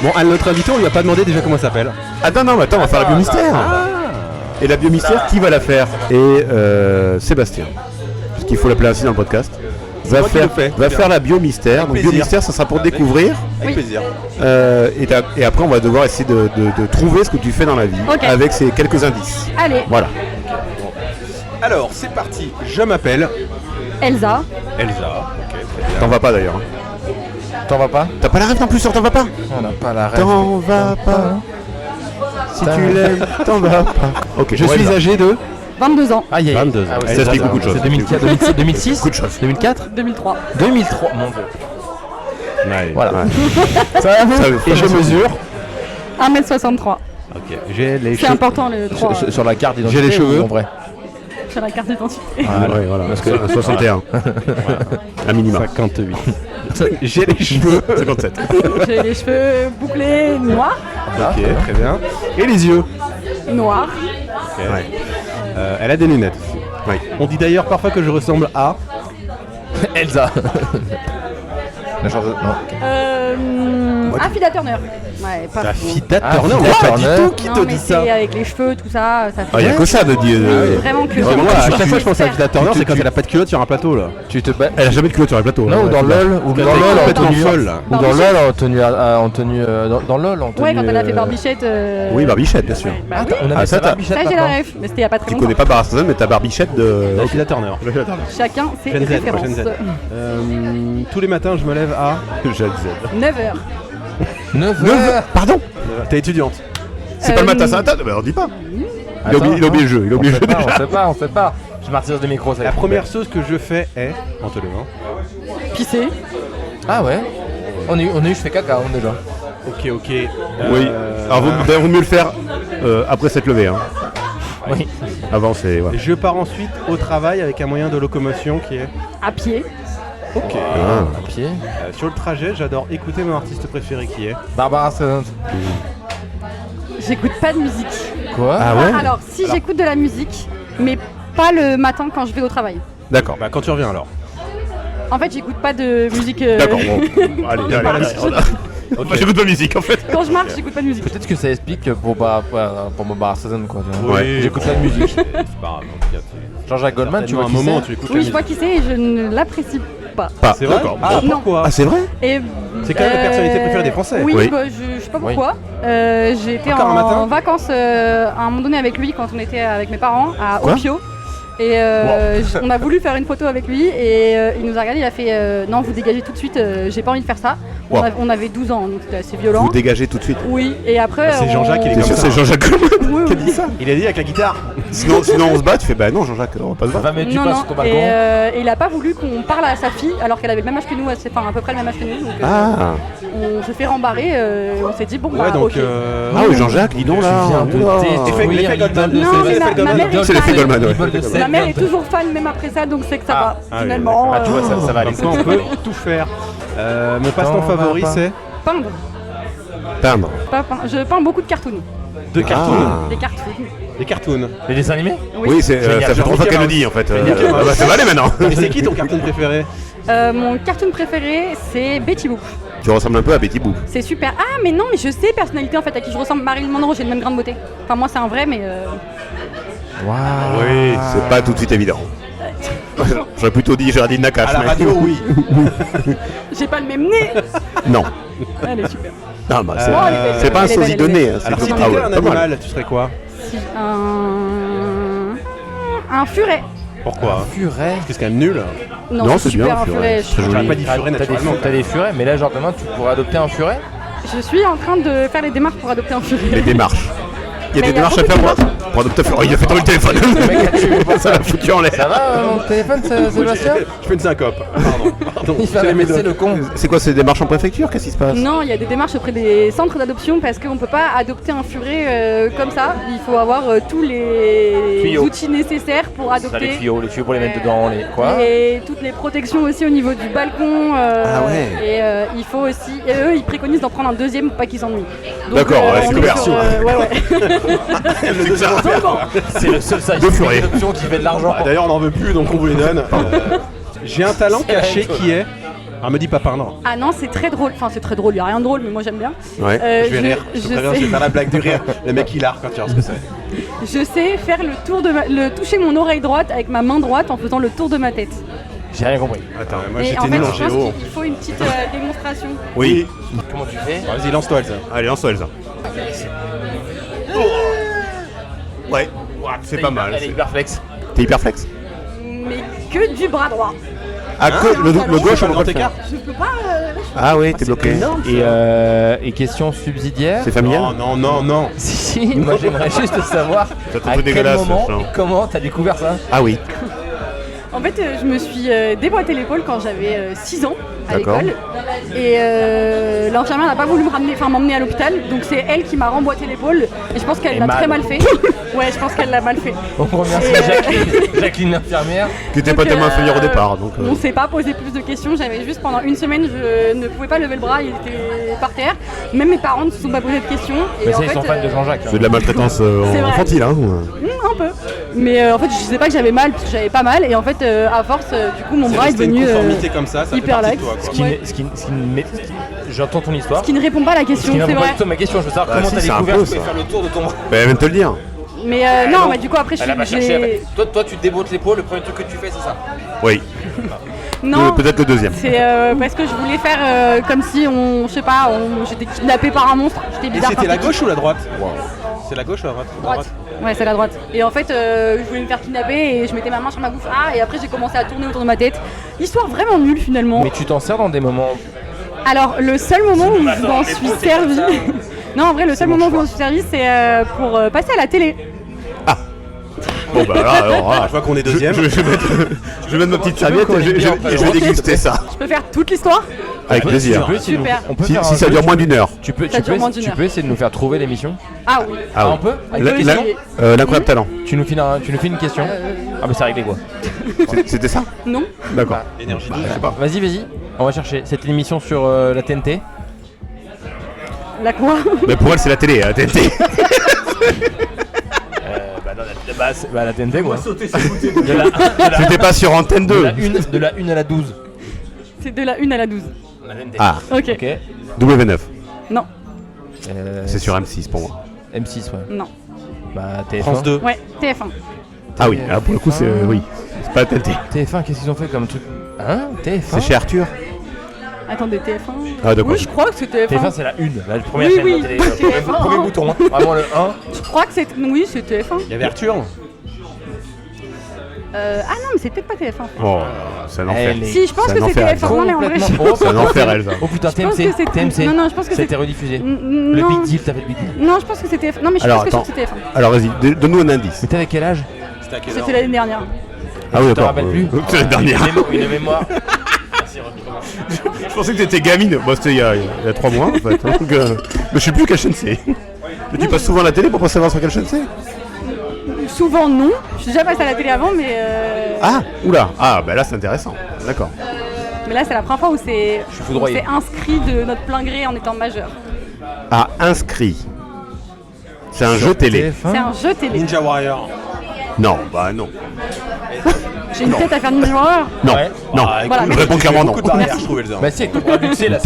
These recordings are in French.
Bon, à notre invité, on lui a pas demandé déjà comment elle s'appelle. Attends, non, mais attends, on va faire la biomystère. Et la biomystère, qui va la faire? Et Sébastien, puisqu'il faut l'appeler ainsi dans le podcast, va faire la biomystère. Donc biomystère, ça sera pour découvrir. Avec plaisir. Et après, on va devoir essayer de trouver ce que tu fais dans la vie avec ces quelques indices. Allez. Voilà. Alors, c'est parti. Je m'appelle Elsa. Elsa. Ok, très bien. T'en vas pas d'ailleurs. T'en vas pas? T'as pas la rêve non plus sur T'en vas pas? On n'a pas la rêve. T'en vas pas. Si tu l'aimes, t'en vas pas. Ok. Je suis âgé de 22 ans. Aïe, aïe, 22 ans. Ah ouais, Ça explique beaucoup de choses. C'est 2004, 2006 Beaucoup de choses. 2004 2003. 2003, mon dieu. Ouais. Voilà. Ouais. Ça va. Et je mesure. 1m63. Ok. J'ai les C'est cheveux. important le 3 Sur la carte d'identité. J'ai les cheveux. ou en vrai. sur la carte d'identité. Ouais, voilà. Parce que 61. Un minimum. 58. J'ai les cheveux. 57. J'ai les cheveux bouclés noirs. Ok, très bien. Et les yeux. Noirs. Ouais. Elle a des lunettes aussi. Ouais. On dit d'ailleurs parfois que je ressemble à. Elsa. La chanteuse. Non. Affida Turner. Ouais, pas La fou. Fida Ah, Turner. Fida Pas Turner. du tout qui Non, te mais dit ça. c'est avec les cheveux, tout ça, ça fait. Ah, il y a que ça de dire. Vraiment que Moi, à chaque fois, je pense à J'espère. Fida Turner, c'est quand elle a pas de culotte sur un plateau là. Tu te bats. Elle a jamais de culotte sur le plateau. Non, ou dans LOL, ou dans LOL en complètement tenue. folle, là. Ou dans LOL en tenue. Dans LOL en tenue. Ouais, quand elle a fait Barbichette. Oui, Barbichette, bien sûr. Bah oui. On Ah, avait ça, ça t'as- Barbichette Ça, j'ai la maintenant. ref, mais c'était il y a pas très Tu longtemps. connais pas Barcelone, mais t'as Barbichette de. La Fida Turner. Chacun ses Gen Z, références. prochaine Z. Tous les matins, je me lève à. Gen Z. 9h. 9h. Pardon. T'es étudiante. C'est pas le matin, ça. Attends, mais on dit pas. Il a oublié le jeu. Il a oublié le jeu déjà. On sait pas. Je m'artise des micros. ça La y est. première chose que je fais est. En te levant. Pisser. Ah ouais. On est je fais caca, on déjà. Ok. Oui. Alors, d'ailleurs, vaut mieux le faire après s'être levé. Hein. Oui. Avant, c'est. Voilà. Je pars ensuite au travail avec un moyen de locomotion qui est. À pied. Ok. Ah. À pied. Sur le trajet, j'adore écouter mon artiste préféré qui est. Barbara Streisand. J'écoute pas de musique. Quoi? Ah ouais. Alors, si j'écoute de la musique, mais pas le matin quand je vais au travail. D'accord. Bah, quand tu reviens alors. En fait, j'écoute pas de musique. D'accord. Bon. Allez, pas la allez. musique. Moi, j'écoute pas de musique en fait. Quand je marche, j'écoute pas de musique. Peut-être que ça explique pour Barbara Streisand quoi. tu vois. Ouais. J'écoute pas de musique. C'est pas grave, en tout cas, c'est- Jean-Jacques Goldman, tu vois un qui moment, c'est tu écoutes la Oui, je musique. vois qui c'est et je ne l'apprécie pas. Pas. C'est vrai. D'accord. Ah, Non. pourquoi Ah, c'est vrai. Et, C'est quand même la personnalité préférée des Français. Oui, Oui. bah, je sais pas Oui. pourquoi. J'ai été Encore un matin en vacances à un moment donné avec lui quand on était avec mes parents à Quoi Opio. Et on a voulu faire une photo avec lui et il nous a regardé, il a fait non, vous dégagez tout de suite, j'ai pas envie de faire ça. Wow. On avait 12 ans donc c'était assez violent. Vous dégagez tout de suite. Oui, et après. Ah, c'est Jean-Jacques, il est T'es comme sûr, ça. c'est Jean-Jacques Goldman Oui, qui a oui. dit ça. Il a dit avec la guitare. Sinon, on se bat. Tu fais bah non, Jean-Jacques, on va pas se battre. Va mettre du Non, pas non, sur ton et balcon. il a pas voulu qu'on parle à sa fille alors qu'elle avait le même âge que nous, enfin à peu près le même âge que nous. Donc Ah. on s'est fait rembarrer, on s'est dit bon bah Ouais, donc. ok. Ah oui, Jean-Jacques, dis donc là. Tu viens de Oula. détruire l'effet Goldman. l'idole de Non, mais Céline. ma mère est C'est l'effet fan. Goldman, ouais. L'idole de Céline. Ma mère est toujours fan même après ça donc c'est que ça va Ah oui, finalement. Ah, tu vois, ça va aller. Comme quoi, on peut tout faire. Mon passe-temps T'en vas favori, pas. c'est Peindre. Peindre. Je peins beaucoup de cartoons. de cartoons. Ah. Des cartoons. Des cartoons. Les dessins animés? Oui, c'est Génial. ça fait 3 fois qu'elle le dit en fait. Ah bah, ça va aller maintenant. Et c'est qui ton cartoon préféré? Mon cartoon préféré c'est Betty Boop. Tu ressembles un peu à Betty Boop. C'est super. Ah mais non mais je sais personnalité en fait à qui je ressemble. Marilyn Monroe, j'ai le même grain de beauté. Enfin moi c'est un vrai mais Waouh. Oui, c'est pas tout de suite évident. J'aurais plutôt dit Géraldine Nakache. À la mais- radio, oui. j'ai pas le même nez. Non. Elle est super. Non, bah, Euh, c'est pas un elle est belle, sosie elle est donné. belle. hein, c'est Alors, comme- si ah t'étais ouais, un pas mal. animal, tu serais quoi? Si un furet. Pourquoi? Furet. Parce que c'est quand même nul. Non, c'est super, bien, un furet. furet. Très J'aurais joli. pas dit furet naturellement. T'as des furets, mais là, genre demain, tu pourrais adopter un furet? Je suis en train de faire les démarches pour adopter un furet. Les démarches. Il y a Mais des il y a démarches à beaucoup faire de pour adopter un furet. Il a fait tomber le téléphone. Ça l'a foutu en Ça l'air. va, mon téléphone, Sébastien? Je fais une syncope. Pardon. Il fait J'ai la mes le con. C'est quoi ces démarches en préfecture? Qu'est-ce qui se passe? Non, il y a des démarches auprès des centres d'adoption parce qu'on ne peut pas adopter un furet comme ça. Il faut avoir tous les Tuyaux. outils nécessaires pour T'as les adopter. tuyaux pour les mettre dedans, les quoi? Et toutes les protections aussi au niveau du balcon. Ah ouais. Et il faut aussi. Et eux, ils préconisent d'en prendre un deuxième pour pas qu'ils s'ennuient. Donc, D'accord, ouais, on c'est est couvert. sur, ouais, ouais. C'est ça. C'est le seul site Deux furets. d'adoption qui fait de l'argent. Bah, d'ailleurs, on n'en veut plus, donc on vous les donne. J'ai un talent caché qui est. Ah, me dis pas pardon. Ah non, c'est très drôle. Enfin, c'est très drôle, il n'y a rien de drôle, mais moi j'aime bien. Ouais. Je vais rire. Je vais faire la blague du rire. Le mec il a quand tu vois ce que c'est. Je sais faire toucher mon oreille droite avec ma main droite en faisant le tour de ma tête. J'ai rien compris. Attends, moi Et j'étais en fait, nul en je pense géo. qu'il faut une petite démonstration. Oui. Comment tu fais? Vas-y, lance-toi Elsa. Allez, lance-toi Elsa. Ouais. C'est pas mal. Elle est hyper flex. T'es hyper flex. Mais que du bras droit. Ah, le gauche, on peut pas le faire. Je peux pas. Ah oui, t'es bloqué. Et question subsidiaire. C'est familial. Non. Si, moi j'aimerais juste savoir Ça te à fout quel dégueulasse, moment ça. et comment t'as découvert ça. Ah oui. En fait, je me suis déboîté l'épaule quand j'avais 6 ans à D'accord. l'école. Et l'infirmière n'a pas voulu m'emmener à l'hôpital. Donc c'est elle qui m'a remboîté l'épaule. Et je pense qu'elle Et l'a mal. très mal fait. Ouais, je pense qu'elle l'a mal fait. On remercie Jacqueline l'infirmière. Qui était pas Donc, tellement infirmière au départ. Donc, On s'est pas posé plus de questions. J'avais juste pendant une semaine, je ne pouvais pas lever le bras. Il était par terre. Même mes parents ne se sont pas posé de questions. Et Mais en ça, ils fait, sont fans de Jean-Jacques. c'est de la maltraitance C'est vrai. infantile. Hein. Un peu. Mais en fait, je sais pas que j'avais mal parce que j'avais pas mal. Et en fait, à force, du coup, mon C'est bras est resté une devenu conformité comme ça fait hyper partie de lax. toi, quoi. Ouais. J'entends ton histoire. Qui ne répond pas à la Ce question, qui ne c'est répond pas vrai. du tout à ma question. Je veux savoir Bah, comment si, t'as c'est un découvert peu, que tu pouvais ça. faire le tour de ton bras. Bah, elle vient de te le dire. Mais non, mais du coup, après, je Elle va suis. chercher. Toi, tu te déboîtes l'épaule. Le premier truc que tu fais, c'est ça. Oui. Non, Peut-être le deuxième. c'est parce que je voulais faire comme si j'étais kidnappée par un monstre. J'étais Et bizarre. c'était la par petite. gauche ou la droite? C'est la gauche ou la droite? Droite. Ouais, c'est la droite. Et en fait, je voulais me faire kidnapper et je mettais ma main sur ma bouffe. Ah, et après, j'ai commencé à tourner autour de ma tête. Histoire vraiment nulle finalement. Mais tu t'en sers dans des moments. Alors, le seul moment où je m'en suis servi. Non, en vrai, le seul moment où je m'en suis servi, c'est pour passer à la télé. Bon, bah là, alors. Je vois qu'on est deuxième. Je vais mettre ma petite serviette et je vais déguster ça. Je peux faire toute l'histoire. Avec plaisir. Super. On peut Si faire si un ça truc. dure moins d'une heure. Tu peux Ça dure moins d'une heure. essayer de nous faire trouver l'émission. Ah oui. Ah, On peut Avec La- des la- questions L'incroyable talent. Tu nous fais une question. Ah, mais c'est réglé quoi. C'était ça? Non. D'accord. Énergie Je sais pas. Vas-y. On va chercher. C'était une émission sur la TNT. La quoi? Mais pour elle, c'est la télé, la TNT. La TNT quoi. C'était pas sur Antenne 2. De la 1 à la 12. C'est de la 1 à la 12. La TNT. Ok. Ok. W9. Non. C'est sur M6 pour moi. M6 ouais. Non. Bah TF1. France 2. Ouais, TF1. Ah oui, pour le coup, c'est oui. C'est pas la TNT. TF1, qu'est-ce qu'ils ont fait comme truc? Hein? TF1. C'est chez Arthur. Attendez, TF1. Ah, d'accord. Oui, je crois que c'est TF1. TF1 c'est la 1, la première Oui, chaîne oui, de télé. TF1. Premier bouton, hein. Vraiment le 1. Je crois que c'est. Oui, c'est TF1. Il y avait Arthur. Ah non, mais c'est peut-être pas TF1. Oh, c'est un enfer. Elle est Si, je pense C'est que un c'est enfer, TF1. Non, mais en vrai, je complètement. C'est un enfer, Elsa. Oh putain, Je pense TMC. que c'est- TMC. non, non, je pense que ça a c'est- été rediffusé. Le non. Big Deal, t'as fait le Big Deal. Non, je pense que c'est TF1. Non, mais je Alors, pense que attends. c'est TF1. Alors, vas-y, donne-nous un indice. Mais t'avais quel âge? C'était à quelle heure? C'était l'année dernière. Ah oui, Tu t'en d'accord. rappelles plus? C'est la dernière. Une mémoire. Je pensais que t'étais gamine. Bon, c'était il y a 3 mois en fait. Donc, mais je sais plus quelle chaîne c'est. Mais tu passes souvent à la télé pour pas savoir sur quelle chaîne c'est? Souvent, non. Je suis déjà passée à la télé avant, mais. Ah, oula. Ah, bah là c'est intéressant. D'accord. Mais là, c'est la première fois où c'est. suis foudroyé. C'est inscrit de notre plein gré en étant majeur. Ah, inscrit. C'est un jeu télé. TF1. C'est un jeu télé. Ninja Warrior. Non, bah non. J'ai une tête à faire Ninja Warrior. Non, Ouais. non. Voilà. Je réponds clairement non. Beaucoup de barrières, Merci. je trouvais le Bah si, avec ton bras buxé là.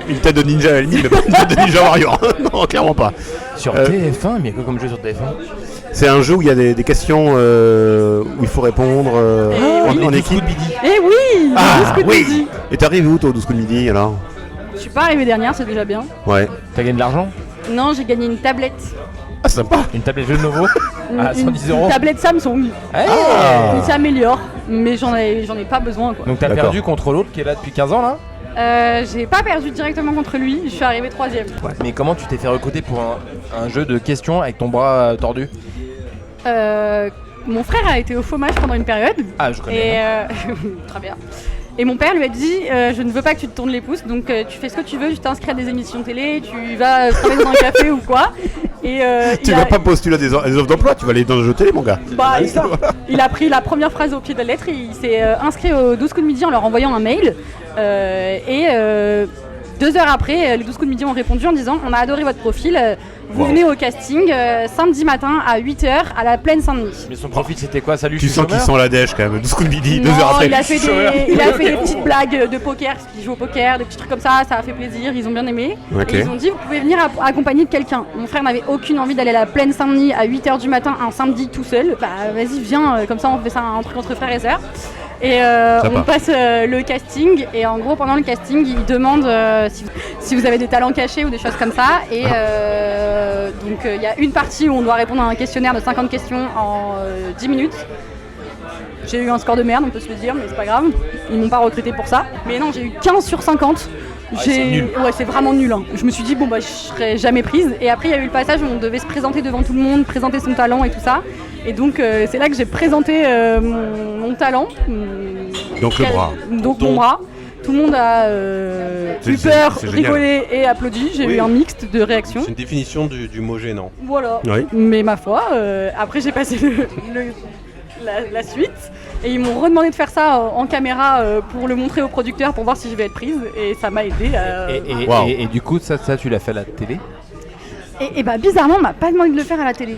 Une tête de ninja à la limite, mais pas une tête de ninja warrior. Non, clairement pas. Sur TF1, mais il y a quoi comme jeu sur TF1? C'est un jeu où il y a des questions où il faut répondre en équipe. Eh oui. Ah 12 coups de oui. midi. Et t'es arrivé où toi au 12 coups de midi alors? Je suis pas arrivée dernière, c'est déjà bien. Ouais. T'as gagné de l'argent? Non, j'ai gagné une tablette. Ah sympa. Une tablette jeu de nouveau? À Une 110 euros? tablette Samsung. Ah. Il s'améliore, mais j'en ai pas besoin quoi. Donc t'as D'accord. perdu contre l'autre qui est là depuis 15 ans là? J'ai pas perdu directement contre lui, je suis arrivée 3ème. Mais comment tu t'es fait recruter pour un jeu de questions avec ton bras tordu? Mon frère a été au chômage pendant une période. Ah, je connais. Et très bien. Et mon père lui a dit je ne veux pas que tu te tournes les pouces, donc tu fais ce que tu veux, tu t'inscris à des émissions télé, tu vas travailler dans un café ou quoi. Et Tu vas pas postuler à des offres d'emploi, tu vas aller dans le jeu télé mon gars. bah, il a pris la première phrase au pied de la lettre, et il s'est inscrit aux 12 coups de midi en leur envoyant un mail. 2 heures après, les 12 coups de midi ont répondu en disant on a adoré votre profil, Vous venez au casting samedi matin à 8h à la Plaine Saint-Denis. Mais son profil c'était quoi? Salut, Tu je suis sens qu'ils chômeur. sont la dèche quand même. 12 coups de midi, 2 Non, heures après. il a fait des petites blagues de poker, parce qu'il joue au poker, des petits trucs comme ça a fait plaisir, ils ont bien aimé. Ok. Et ils ont dit, vous pouvez venir accompagné de quelqu'un. Mon frère n'avait aucune envie d'aller à la Plaine Saint-Denis à 8h du matin un samedi tout seul. Bah vas-y, viens, comme ça on fait ça un truc entre frères et sœurs. Et on passe le casting, et en gros pendant le casting ils demandent si vous avez des talents cachés ou des choses comme ça. Et donc il y a une partie où on doit répondre à un questionnaire de 50 questions en 10 minutes. J'ai eu un score de merde, on peut se le dire, mais c'est pas grave. Ils m'ont pas recruté pour ça. Mais non, j'ai eu 15 sur 50. c'est nul. Ouais, c'est vraiment nul. Hein. Je me suis dit, bon, bah, je serais jamais prise. Et après, il y a eu le passage où on devait se présenter devant tout le monde, présenter son talent et tout ça. Et donc, c'est là que j'ai présenté mon talent. Donc le bras. Donc mon bras. Tout le monde a eu peur, c'est génial. rigolé et applaudi. J'ai eu un mixte de réactions. C'est une définition du mot gênant. Voilà. Oui. Mais ma foi, après j'ai passé la suite et ils m'ont redemandé de faire ça en caméra pour le montrer au producteur pour voir si je vais être prise, et ça m'a aidé. Wow. Et du coup, ça tu l'as fait à la télé? Et bah bizarrement, on m'a pas demandé de le faire à la télé.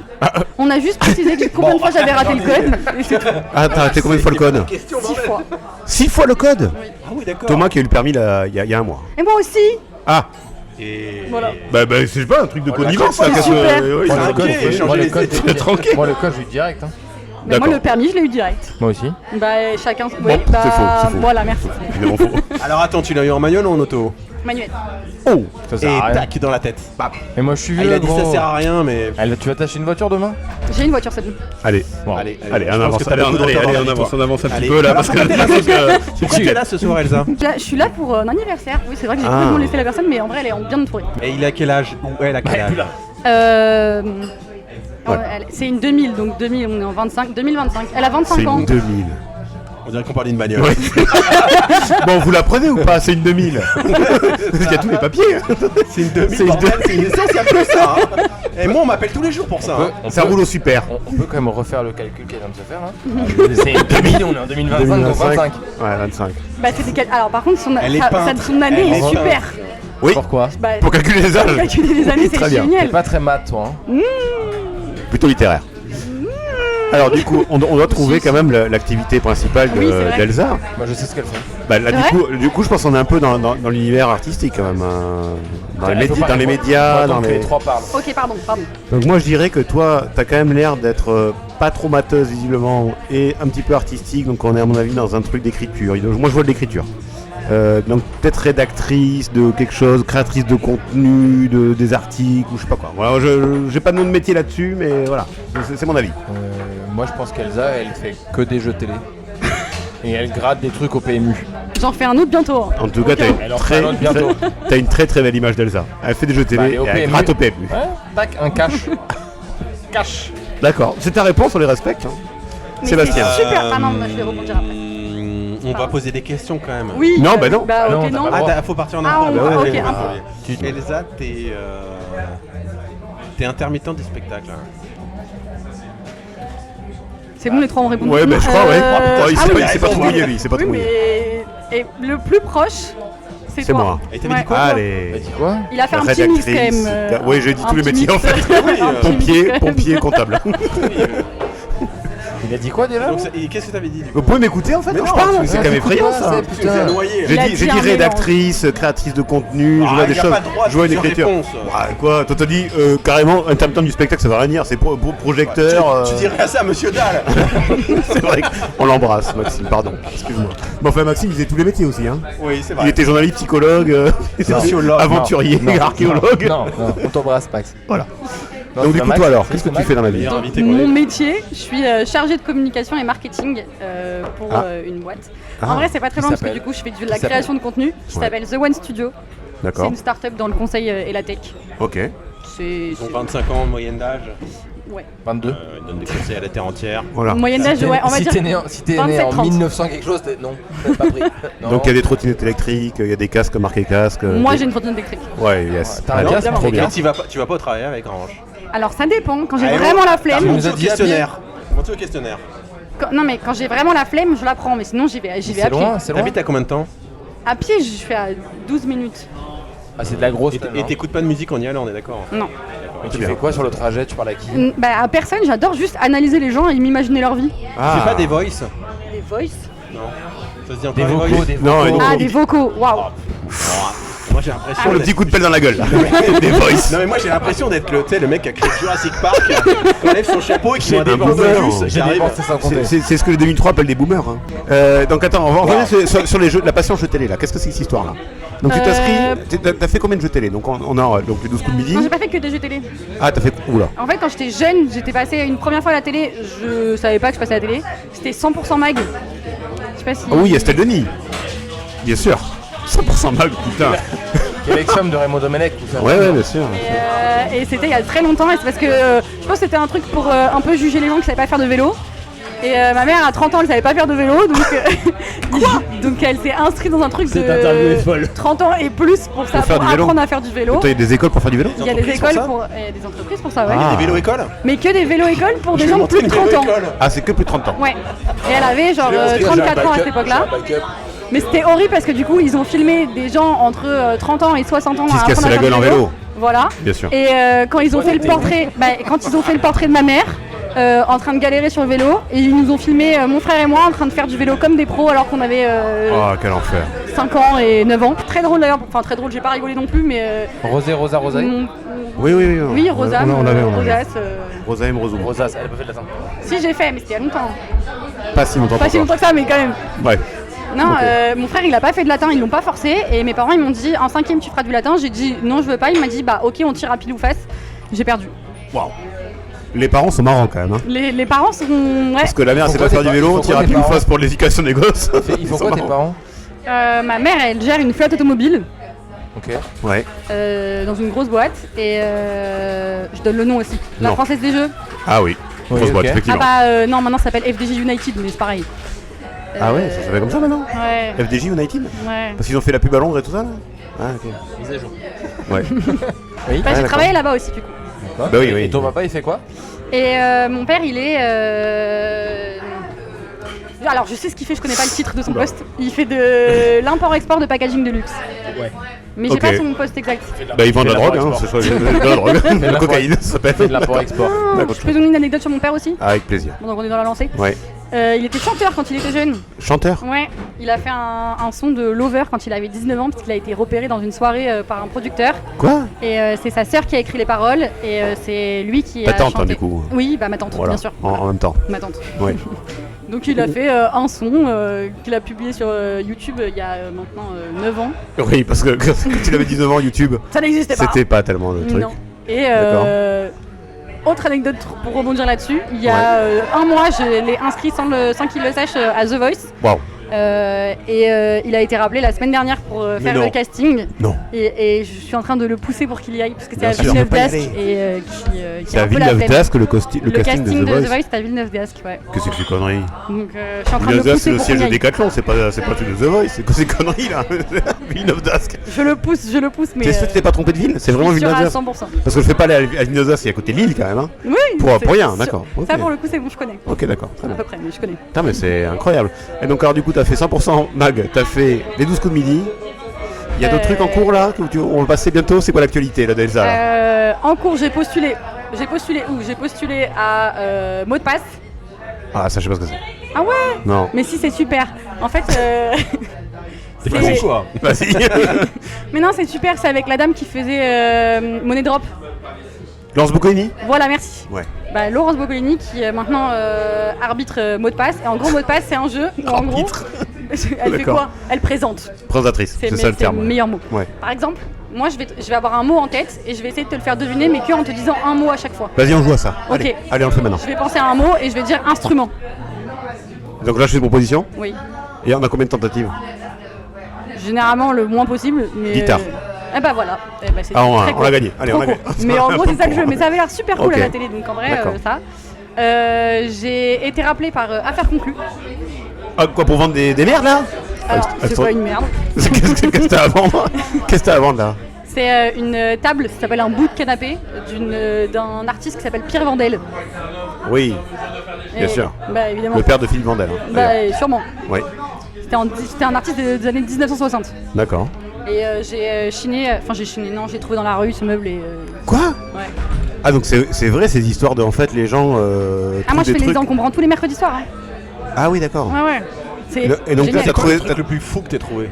On a juste précisé que combien de fois j'avais raté le code. Et c'est tout. Ah, t'as arrêté combien de fois le code? 6 fois. 6 fois le code? Ah oui, d'accord. Thomas qui a eu le permis il y a un mois. Et moi aussi. Ah. Et... Voilà. Bah c'est pas un truc de connivence c'est ça. super. Oui, Moi, c'est le un code, code, il faut changer changer le les code, étiquettes. tranquille. Moi le code, je lui direct. Hein. Mais moi D'accord. le permis, je l'ai eu direct. Moi aussi. Bah chacun. Bon, Oui, bah c'est faux. voilà, merci. Évidemment faux. Alors attends, tu l'as eu en manuel ou en auto? Manuel. Oh. Ça Et sert à rien. tac, dans la tête. Bam. Mais moi je suis Ah, vieux. il a dit gros. ça sert à rien, mais... Tu vas t'acheter une voiture demain? J'ai une voiture cette nuit. Allez. Bon. Allez, Allez, je on pense avance, que t'as beaucoup de retard dans la victoire. on avance un petit Allez. peu là parce que Pourquoi t'es là ce soir, Elsa? Je suis là pour un anniversaire. Oui, c'est vrai que j'ai Ah. complètement laissé la personne, mais en vrai, elle est bien entourée. Et il a quel âge? Ou elle a quel âge? C'est une 2000, donc 2000, on est en 2025. Elle a 25 c'est ans. une 2000. On dirait qu'on parle d'une bagnole. Ouais. Bon, vous la prenez ou pas? C'est une 2000. Parce qu'il y a tous les papiers. C'est une 2000, C'est une bordel, c'est une essence, il y a plus ça. Hein. Et moi, on m'appelle tous les jours pour ça. Hein. Ça roule au super. On peut quand même refaire le calcul qu'elle vient de se faire. Hein. C'est 2000, on est en 2025, donc 25. Ouais, 25. Bah, alors, par contre, son année Elle est est super. Oui. Pourquoi? Bah, Pour calculer les âges. calculer les années, Très c'est bien. T'es génial. pas très mat, toi. Hein. Plutôt littéraire. Alors du coup, on doit trouver quand même l'activité principale Oui, c'est vrai. d'Elsa. Moi je sais ce qu'elle fait. Bah, là, du coup, je pense qu'on est un peu dans l'univers artistique quand même. Dans les médias, dans les... les trois parlent. Ok, pardon. Donc moi je dirais que toi, t'as quand même l'air d'être pas trop mateuse visiblement et un petit peu artistique, donc on est à mon avis dans un truc d'écriture. Moi je vois de l'écriture. Donc peut-être rédactrice de quelque chose, créatrice de contenu, des articles ou je sais pas quoi. Voilà, j'ai pas de nom de métier là-dessus, mais voilà, c'est mon avis. Moi je pense qu'Elsa, elle fait que des jeux télé. Et elle gratte des trucs au PMU. J'en fais un autre bientôt. Hein. En tout cas, Elle en fera un autre bientôt. t'as une très très belle image d'Elsa. Elle fait des jeux télé Bah, et et au elle PMU. gratte au PMU. Ouais, tac, un cash. Cash. D'accord, c'est ta réponse, on les respecte. Hein. Mais Sébastien. c'est super. Ah non, je vais rebondir après. On va poser des questions quand même. Oui. Non, bah non. Bah, Ah ok, non, non. t'as Ah, faut partir en Ah, impro. on Bah va- ouais, ok, ouais, impro. ouais. Elsa, t'es intermittent du spectacle. Hein. C'est bon, les trois ont répondu. Ouais, bah je crois, ouais. Oh, il ah s'est oui. pas, il s'est pas trop mouillé, lui, il s'est pas Oui, trop mouillé. mais et le plus proche, c'est C'est toi. moi. Et t'avais dit quoi? Allez. T'as dit quoi? Il a fait un petit mix quand Rédactrice. même. Oui, j'ai dit un tous les petit métiers en mix. fait. Un petit mix, quand même. Pompier, comptable. Il a dit quoi déjà? Donc, et qu'est-ce que t'avais dit du coup? Vous pouvez m'écouter en fait Mais quand non, je parle? tu- C'est quand même effrayant ça. Tu nous as noyés. J'ai Il a dit, j'ai dit dit un rédactrice, créatrice de contenu, je vois des y a choses. pas de droit Je vois une de écriture. réponse. Ouais, quoi? Toi t'as dit carrément intermittent du spectacle, ça veut rien dire. C'est projecteur. Tu dirais ça à Monsieur Dahl. C'est vrai qu'on l'embrasse, Maxime. Pardon. Excuse-moi. Bon, enfin Maxime, il faisait tous les métiers aussi. Hein. Oui, c'est Il vrai. était journaliste, psychologue, Sociologue. aventurier, Non, archéologue. Non, on t'embrasse, Max. Voilà. Non, Donc du c'est coup Max, toi alors, c'est qu'est-ce que tu Max. fais dans la vie? Meilleur invité qu'on Mon ait. métier, je suis chargée de communication et marketing pour une boîte. Ah. En vrai, c'est pas très Qui loin parce que s'appelle du coup, je fais de la Qui création de contenu qui Ouais. s'appelle The One Studio. C'est D'accord. une start-up dans le conseil et la tech. Ok. C'est Ils ont 25 ans de moyenne d'âge. ouais. 22. Ils donnent des conseils à la terre entière. Voilà. Moyenne d'âge, ouais, on va si dire. t'es né, si t'es né en 27-30. 1900 quelque chose, non, t'es pas pris. Non. Donc il y a des trottinettes électriques, il y a des casques marqués casques. Moi, j'ai une trottinette électrique. Ouais, yes. T'as un Allez, casque, trop mais bien. Mais tu vas pas au travail avec Orange. Alors, ça dépend. Quand j'ai Allez, vraiment la nous flemme. nous Monte a au dit à questionnaire. Monte au questionnaire. Non, mais quand j'ai vraiment la flemme, je la prends. Mais sinon, j'y vais à C'est pied. loin, c'est loin. T'habites à combien de temps? À pied, je fais à 12 minutes. Ah, c'est de la grosse. Et t'écoutes pas de musique en y allant, on est d'accord? Non. D'accord. Mais tu fais quoi sur le trajet? Tu parles à qui? Bah à personne, j'adore juste analyser les gens et m'imaginer leur vie. C'est pas des voice? Des voice? Non. Ça se dit Des encore vocaux, les voice? des Non, vocaux. Ah des vocaux, waouh. Moi j'ai l'impression. Le petit coup de pelle dans la gueule là. Des voices. Non mais moi j'ai l'impression d'être le mec qui a créé Jurassic Park, qui enlève son chapeau et qui C'est met des un boomer. juste, qui J'ai arrive. dépensé sans compter. C'est ce que les 2003 appellent des boomers. Hein. Donc attends, on va revenir sur les jeux, la passion jeux télé là. Qu'est-ce que c'est que cette histoire là? Donc tu t'inscris, t'as fait combien de jeux télé? Donc on a donc les 12 coups de midi. Non, j'ai pas fait que des jeux télé. Ah t'as fait, oula. En fait, quand j'étais jeune, j'étais passée une première fois à la télé. Je savais pas que je passais à la télé. C'était 100% mag. Je sais pas si. Ah oui, Estelle Denis. Bien sûr. 100% mag, putain. Quel ex-femme de Raymond Domenech ou ça? Ouais, bien sûr. Et c'était il y a très longtemps. Et c'est parce que je pense que c'était un truc pour un peu juger les gens qui savaient pas faire de vélo. Et ma mère à 30 ans elle savait pas faire de vélo donc donc elle s'est inscrite dans un truc de 30 ans et plus pour faire du vélo. apprendre à faire du vélo. Il y a des écoles pour faire du vélo? Il y a des entreprises pour écoles ça pour des entreprises pour ça ouais. Ah. Des vélos-écoles? Mais que des vélo-écoles pour des Je vais gens de plus de montrer 30 des ans. vélo-écoles. Ah, c'est que plus de 30 ans. Ouais. Et elle avait genre 34 ans à cette époque-là. Mais c'était horrible parce que du coup ils ont filmé des gens entre 30 ans et 60 ans Qui se à cassent apprendre la à faire gueule du en vélo. Voilà. Bien sûr. Et quand ils ont fait le portrait, quand ils ont fait le portrait de ma mère en train de galérer sur le vélo, et ils nous ont filmé mon frère et moi en train de faire du vélo comme des pros alors qu'on avait Oh, quel enfer. 5 ans et 9 ans. Très drôle d'ailleurs, enfin très drôle, j'ai pas rigolé non plus, mais Rosa. Oui. oui, Rosa, on l'avait. Rosas. Rosa M. Rosou. Rosa, elle a pas fait de latin. Si j'ai fait, mais c'était il y a longtemps. Pas si longtemps. Pas si longtemps que ça, mais quand même. Bref. Non, Ok. mon frère il a pas fait de latin, ils l'ont pas forcé, et mes parents ils m'ont dit en 5ème tu feras du latin. J'ai dit non, je veux pas. Il m'a dit bah ok, on tire à pile ou face. J'ai perdu. Waouh. Les parents sont marrants quand même. Hein. Les parents sont. Ouais. Parce que la mère, Faut c'est quoi pas faire tes du vélo, parents- on faut tire quoi à tes pile ou parents face pour l'éducation des gosses. Ils font quoi tes parents? Ma mère elle gère une flotte automobile Ok. Ouais. dans une grosse boîte, et je donne le nom aussi. La Non. Française des Jeux. Ah oui. Oui, Grosse boîte, ok. Ah effectivement. bah non, maintenant ça s'appelle FDJ United, mais c'est pareil. Ah ouais, ça s'appelle comme ça maintenant? Ouais. FDJ United? Ouais. Parce qu'ils ont fait la pub à Londres et tout ça là? Ah ok. Ouais. Oui. Bah, j'ai d'accord. travaillé là-bas aussi du coup. Bah oui, oui. Et ton papa il fait quoi? Et mon père il est. Alors je sais ce qu'il fait, je connais pas le titre de son poste. Il fait de l'import-export de packaging de luxe. Ouais. Mais j'ai Ok. pas son poste exact. Bah ils vendent de la Il fait drogue, hein. l'import-export. C'est de la drogue. La cocaïne, ça Il fait s'appelle. de l'import-export. D'accord. Je peux donner une anecdote sur mon père aussi, Avec plaisir. pendant qu'on est dans la lancée. Ouais. Il était chanteur quand il était jeune. Chanteur? Ouais, il a fait un son de Lover quand il avait 19 ans parce qu'il a été repéré dans une soirée par un producteur. Quoi? Et c'est sa sœur qui a écrit les paroles et c'est lui qui Ta a tante, chanté. hein, du coup. Oui, bah ma tante, Voilà. bien sûr. En même temps. Ma tante. Ouais. Donc il a fait un son qu'il a publié sur YouTube il y a maintenant 9 ans. Oui, parce que quand il avait 19 ans, YouTube, Ça n'existait pas. c'était pas tellement le truc. Non. Et D'accord. autre anecdote pour rebondir là-dessus, il y a un mois, je l'ai inscrit sans qu'il le sache à The Voice. Waouh. Il a été rappelé la semaine dernière pour faire non. le casting. Non. Et je suis en train de le pousser pour qu'il y aille parce que c'est Bien à sûr. Villeneuve On peut pas y d'Ascq et qui C'est a à un peu la Villeneuve flemme. d'Ascq le Le casting de The Voice. c'est à Villeneuve d'Ascq, ouais. Qu'est-ce que c'est que ces conneries? Donc je suis en train de Villeneuve le d'Ascq, pousser c'est le pour siège qu'on y de aille. Decathlon, c'est pas tout de The Voice, c'est quoi ces conneries là? Villeneuve d'Ascq. Je le pousse, mais. T'es sûr que tu t'es pas trompé de ville? C'est vraiment je suis sûre Villeneuve à d'Ascq? 100%. Parce que je fais pas aller à Villeneuve d'Ascq, c'est à côté de Lille quand même. Hein. Oui. Pour c'est rien, sûr. d'accord. Ça Ok. pour le coup, c'est bon, je connais. Ok, d'accord. Très À bien. peu près, mais je connais. Putain, mais c'est incroyable. Et donc, alors, du coup, t'as fait 100% mag, t'as fait les 12 coups de midi. Il y a d'autres trucs en cours là on va passer bientôt. C'est quoi l'actualité là d'Elsa là? En cours, j'ai postulé. J'ai postulé à mot de passe. Ah, ça, je sais pas ce que c'est. Ah ouais. Non. Mais si, c'est super. En fait, C'est pas quoi. Vas-y. mais non, c'est super. C'est avec la dame qui faisait Money Drop. Laurence Boccolini. Voilà, merci. Ouais. Bah, Laurence Boccolini qui maintenant arbitre mot de passe. Et en gros, mot de passe, c'est un jeu où en gros, Arbitre. elle fait D'accord. quoi? Elle présente. Présentatrice. C'est ça le C'est le terme. meilleur mot. Ouais. Par exemple, moi, je vais avoir un mot en tête et je vais essayer de te le faire deviner, mais que en te disant un mot à chaque fois. Vas-y, on joue à ça. Ok. Allez, on le fait maintenant. Je vais penser à un mot et je vais dire instrument. Donc là, je fais une proposition. Oui. Et on a combien de tentatives? Généralement le moins possible. Mais Guitare. Eh bah voilà. Eh bah, c'est Ah, très on court. a gagné. Allez, Trop on a gagné. court. Mais en gros, c'est ça le jeu. Mais ça avait l'air super cool Ok. à la télé, donc en vrai, D'accord. ça. J'ai été rappelée par Affaires conclues. Ah, quoi, pour vendre des merdes là? Alors, elles c'est sont- pas une merde. Qu'est-ce que t'as à vendre? Qu'est-ce que t'as à vendre là? C'est une table, ça s'appelle un bout de canapé d'un artiste qui s'appelle Pierre Vandel. Oui, bien Et- sûr. Bah évidemment. Le père de Philippe Vandel. Hein, d'ailleurs. Bah sûrement. Oui, C'était un artiste des années 1960. d'accord. Et j'ai chiné, non, j'ai trouvé dans la rue ce meuble et Quoi? ouais. Ah, donc c'est vrai ces histoires de en fait les gens. Moi je fais les trucs. encombrants tous les mercredis soirs. Hein. Ah oui, d'accord. Ouais. Et donc génial. t'as trouvé le truc le plus fou que t'aies trouvé?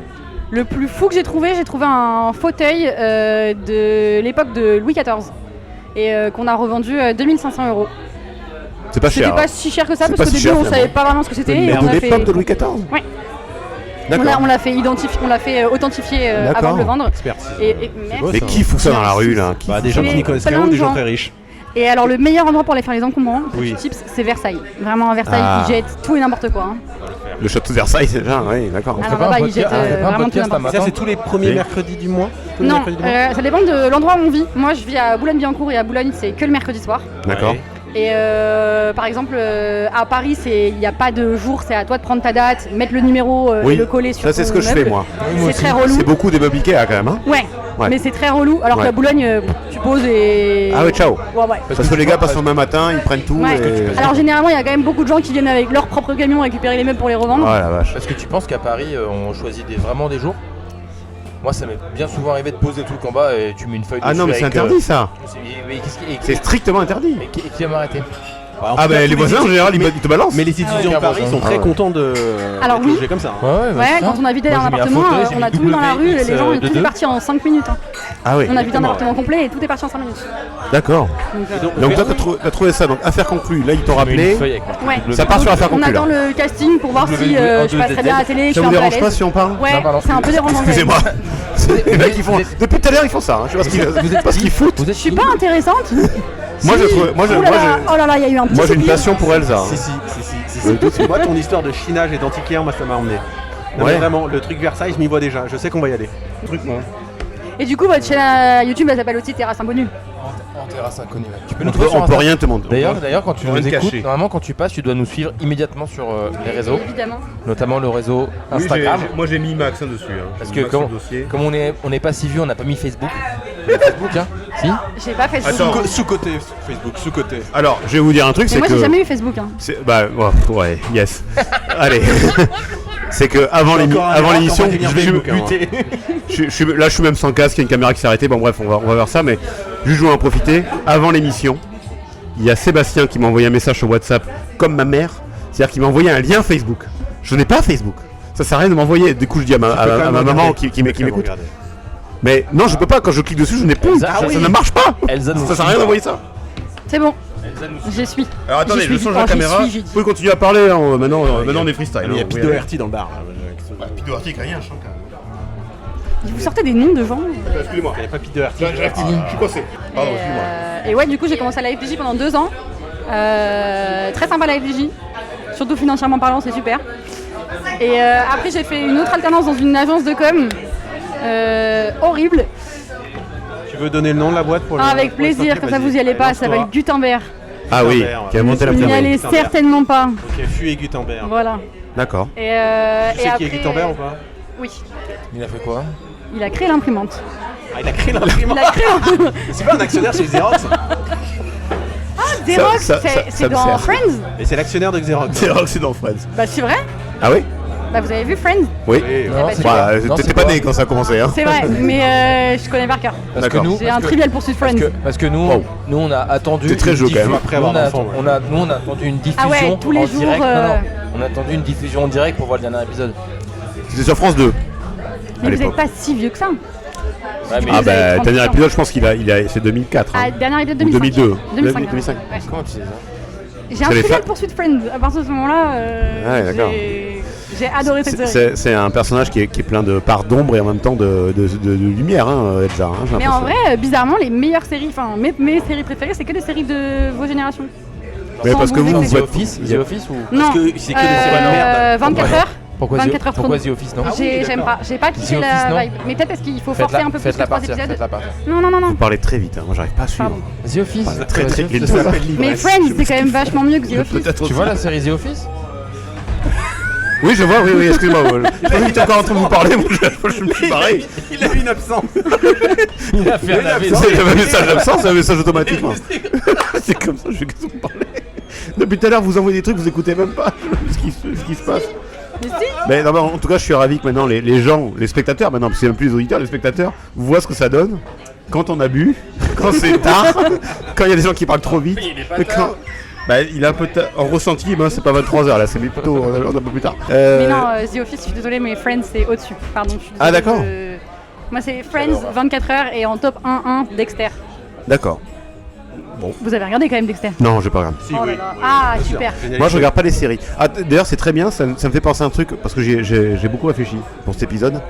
Le plus fou que j'ai trouvé un fauteuil de l'époque de Louis XIV et qu'on a revendu 2500 €. C'est pas cher. C'était pas si cher que ça C'est parce pas qu'au si début cher, on savait finalement. pas vraiment ce que c'était. Mais Et on de a l'époque fait... de Louis XIV. Ouais. D'accord. On l'a fait identifier, on l'a fait authentifier avant de le vendre. Expertise. Et merci. Mais qui fout ça dans la rue là? Bah, des gens qui Mais n'y connaissent plein rien ou de des gens gens. très riches. Et alors le meilleur endroit pour aller faire les encombrants, Oui. petit tips, c'est Versailles. Vraiment à Versailles, Ah. ils jettent tout et n'importe quoi. Hein. Le château de Versailles, c'est déjà, oui, d'accord. Alors là-bas, ils jettent vraiment tout et n'importe quoi. Ça, c'est tous les premiers Oui. mercredis du mois? Tous les Non, mercredis du mois ça dépend de l'endroit où on vit. Moi, je vis à Boulogne-Billancourt et à Boulogne, c'est que le mercredi soir. D'accord. Ouais. Et par exemple, à Paris, il n'y a pas de jour, c'est à toi de prendre ta date, mettre le numéro et Oui, le coller sur ça c'est ton ce que je meuble. fais moi. C'est très relou. C'est beaucoup des meubles Ikea quand même. Hein. Ouais. Ouais. Mais c'est très relou. Alors Ouais. qu'à Boulogne, tu poses et. Ah ouais, ciao. Ouais. Parce que les gars passent au même matin, ils prennent tout. Ouais. Et... Alors généralement, il y a quand même beaucoup de gens qui viennent avec leur propre camion récupérer les meubles pour les revendre. Oh la vache. Parce que tu penses qu'à Paris, on choisit vraiment des jours? Moi, ça m'est bien souvent arrivé de poser le truc en bas et tu mets une feuille Ah dessus non, mais c'est avec, interdit ça. Mais qu'est-ce qui... C'est strictement interdit. Et qui va m'arrêter? Bah, en Ah tout bah cas, les tous voisins en général ils te balancent. Mais les étudiants de Paris sont très contents de Alors d'être oui. logés comme ça. hein. Ouais, Ouais, quand on a vidé un appartement, on a tout mis dans la rue, les gens, tout est parti en 5 minutes. Hein. Ah oui. On a vidé un appartement complet et tout est parti en 5 minutes. D'accord. Donc, Donc toi t'as trouvé ça, donc affaire conclue, là ils t'ont rappelé. ouais. Ça part sur l'affaire On conclue là. attend le casting pour voir si je passerai bien à la télé, que je Ça suis vous un peu à dérange pas l'aise. si on parle? Ouais, Non, pardon. c'est un peu dérangeant. Excusez-moi. Les mecs ils font. Depuis tout à l'heure ils font ça, hein. Je sais pas ce qu'ils pas ce qu'ils foutent. Vous êtes Je suis pas intéressante. Moi je trouve. Moi Oh là là, il y a eu un petit j'ai une soupir. passion pour Elsa. Si. Moi, ton histoire de chinage et d'antiquaire, moi, ça m'a emmené. Non, Ouais. mais vraiment, le truc Versailles, je m'y vois déjà. Je sais qu'on va y aller. Et du coup, votre chaîne YouTube, elle s'appelle aussi Terrasse Inconnue. en terrasse inconnue. Ouais. Tu peux nous On trouver peut, sur on peut Insta. rien te montrer. D'ailleurs, quand tu On va nous te écoutes, cacher. normalement, quand tu passes, tu dois nous suivre immédiatement sur les réseaux, Évidemment. notamment le réseau Instagram. Moi j'ai mis Max dessus. Parce que comme on est pas si vieux, on n'a pas mis Facebook. Facebook, hein? Si? J'ai pas Facebook. Attends. Sous-côté Facebook, sous-côté. Alors je vais vous dire un truc, Mais c'est moi, que. j'ai jamais eu Facebook. Hein. Bah ouais, yes. Allez. C'est que avant l'émission, je suis même sans casque, il y a une caméra qui s'est arrêtée. Bon bref, on va voir ça, mais juste je vais en profiter. Avant l'émission, il y a Sébastien qui m'a envoyé un message sur WhatsApp, comme ma mère, c'est-à-dire qu'il m'a envoyé un lien Facebook. Je n'ai pas Facebook. Ça sert à rien de m'envoyer. Du coup, je dis à ma maman qui m'écoute. Mais non, je peux pas. Quand je clique dessus, je n'ai pas. Ah oui. Ça ne marche pas. Elsa nous Ça sert à suit. rien d'envoyer ça. C'est bon. J'y suis. Alors attendez, J'y je suis. change Oh, la j'y caméra. suis, j'ai Vous dit. pouvez continuer à parler. Hein. Maintenant, on est freestyle. Il y a hein. Pete Doherty dans le bar. Pete Doherty, rien, je chante. Vous sortez des noms de gens. Excusez-moi. Il n'y a pas Pete Doherty. Je suis coincé. Pardon, excuse-moi. Et ouais, du coup, j'ai commencé à la FDJ pendant 2 ans. Très sympa la FDJ. Surtout financièrement parlant, c'est super. Et après, j'ai fait une autre alternance dans une agence de com. Horrible. Tu veux donner le nom de la boîte pour le. Ah, avec plaisir, comme ça vous y allez pas. Ça s'appelle Gutenberg. Ah oui, qui a monté la Vous n'y première. allez certainement pas. Ok, Fu et Gutenberg. Voilà. D'accord. Et, Tu sais et qui est Gutenberg ou pas? Oui. Il a fait quoi? Il a créé l'imprimante. Ah, il a créé l'imprimante. Il a créé l'imprimante. C'est pas un actionnaire chez Xerox. Xerox, ça c'est me dans sert. Friends. Et c'est l'actionnaire de Xerox. C'est dans Friends. Bah c'est vrai. Ah oui? Bah vous avez vu Friends. Oui. Oui, bah, c'est Bah, quoi? Non, t'étais c'est pas quoi? né quand ça a commencé, hein. C'est vrai, mais je connais par cœur. Parce que D'accord. nous, J'ai un trivial pour Friends. parce que nous, Wow. nous on a attendu. T'es très une jeu, quand même. diffusion- Après avoir nous, on a- l'enfant, ouais. nous, on a attendu une diffusion Ah ouais, tous les en jours, direct. Non, on a attendu une diffusion en direct pour voir le dernier épisode. C'était sur France 2. Mais à vous n'êtes l'époque. pas si vieux que ça. Ouais, mais Ah Vous avez bah, 30 dernier ans. épisode, je pense c'est 2004. Ah, Hein. dernier épisode Ou 2005. 2002. 2005. 2005. Ouais. comment tu sais ça? J'ai un C'est les trivial fa- pour Friends. À partir de ce moment-là, Ouais, d'accord. j'ai adoré cette série. C'est un personnage qui est plein de parts d'ombre et en même temps de lumière, hein, Elsa. Hein, j'ai Mais en l'impression. vrai, bizarrement, les meilleures séries, enfin mes séries préférées, c'est que des séries de vos générations. Mais sans parce que vous vous, vexer. vous The êtes Office, The Office ou Non, que c'est que des séries de merde. 24 heures. pourquoi 24 heures pourquoi chrono. The Office non? J'aime pas, j'ai pas kiffé The Office, la non. vibe. Mais peut-être parce qu'il faut forcer un peu plus Faites-la les 3 partir, épisodes. faites-la partir. Non. Vous parlez très vite, hein. Moi j'arrive pas à suivre. Pardon. The Office. Très très The vite. Office. Ça s'appelle Mais l'ivresse. Friends, c'est quand même vachement mieux que The Office. Peut-être Tu autre vois chose. la série The Office? Oui, je vois, oui, excusez-moi. Je pensais que t'étais encore en train de vous parler, moi je me suis barré. Il a eu une absence. Il a fait un AVC. C'est un message d'absence, c'est un message automatique. Moi. C'est comme ça, je vais que vous parler. Depuis tout à l'heure, vous envoyez des trucs, vous écoutez même pas ce qui se passe. Mais si. Mais non, mais en tout cas, je suis ravi que maintenant les gens, les spectateurs, maintenant, parce que c'est même plus les auditeurs, les spectateurs, voient ce que ça donne. quand on a bu, quand c'est tard, quand il y a des gens qui parlent trop vite. Il est un peu en ressenti, c'est pas 23h là, c'est plutôt un peu plus tard. Mais non, The Office, je suis désolée, mais Friends c'est au-dessus. Pardon, je suis désolée. Ah d'accord. Moi c'est Friends, 24 heures et en top 1-1 Dexter. D'accord. Bon. Vous avez regardé quand même Dexter? Non, j'ai pas regardé. Oh là là. Ah super. Moi je regarde pas les séries. Ah, d'ailleurs c'est très bien, ça me fait penser à un truc parce que j'ai beaucoup réfléchi pour cet épisode.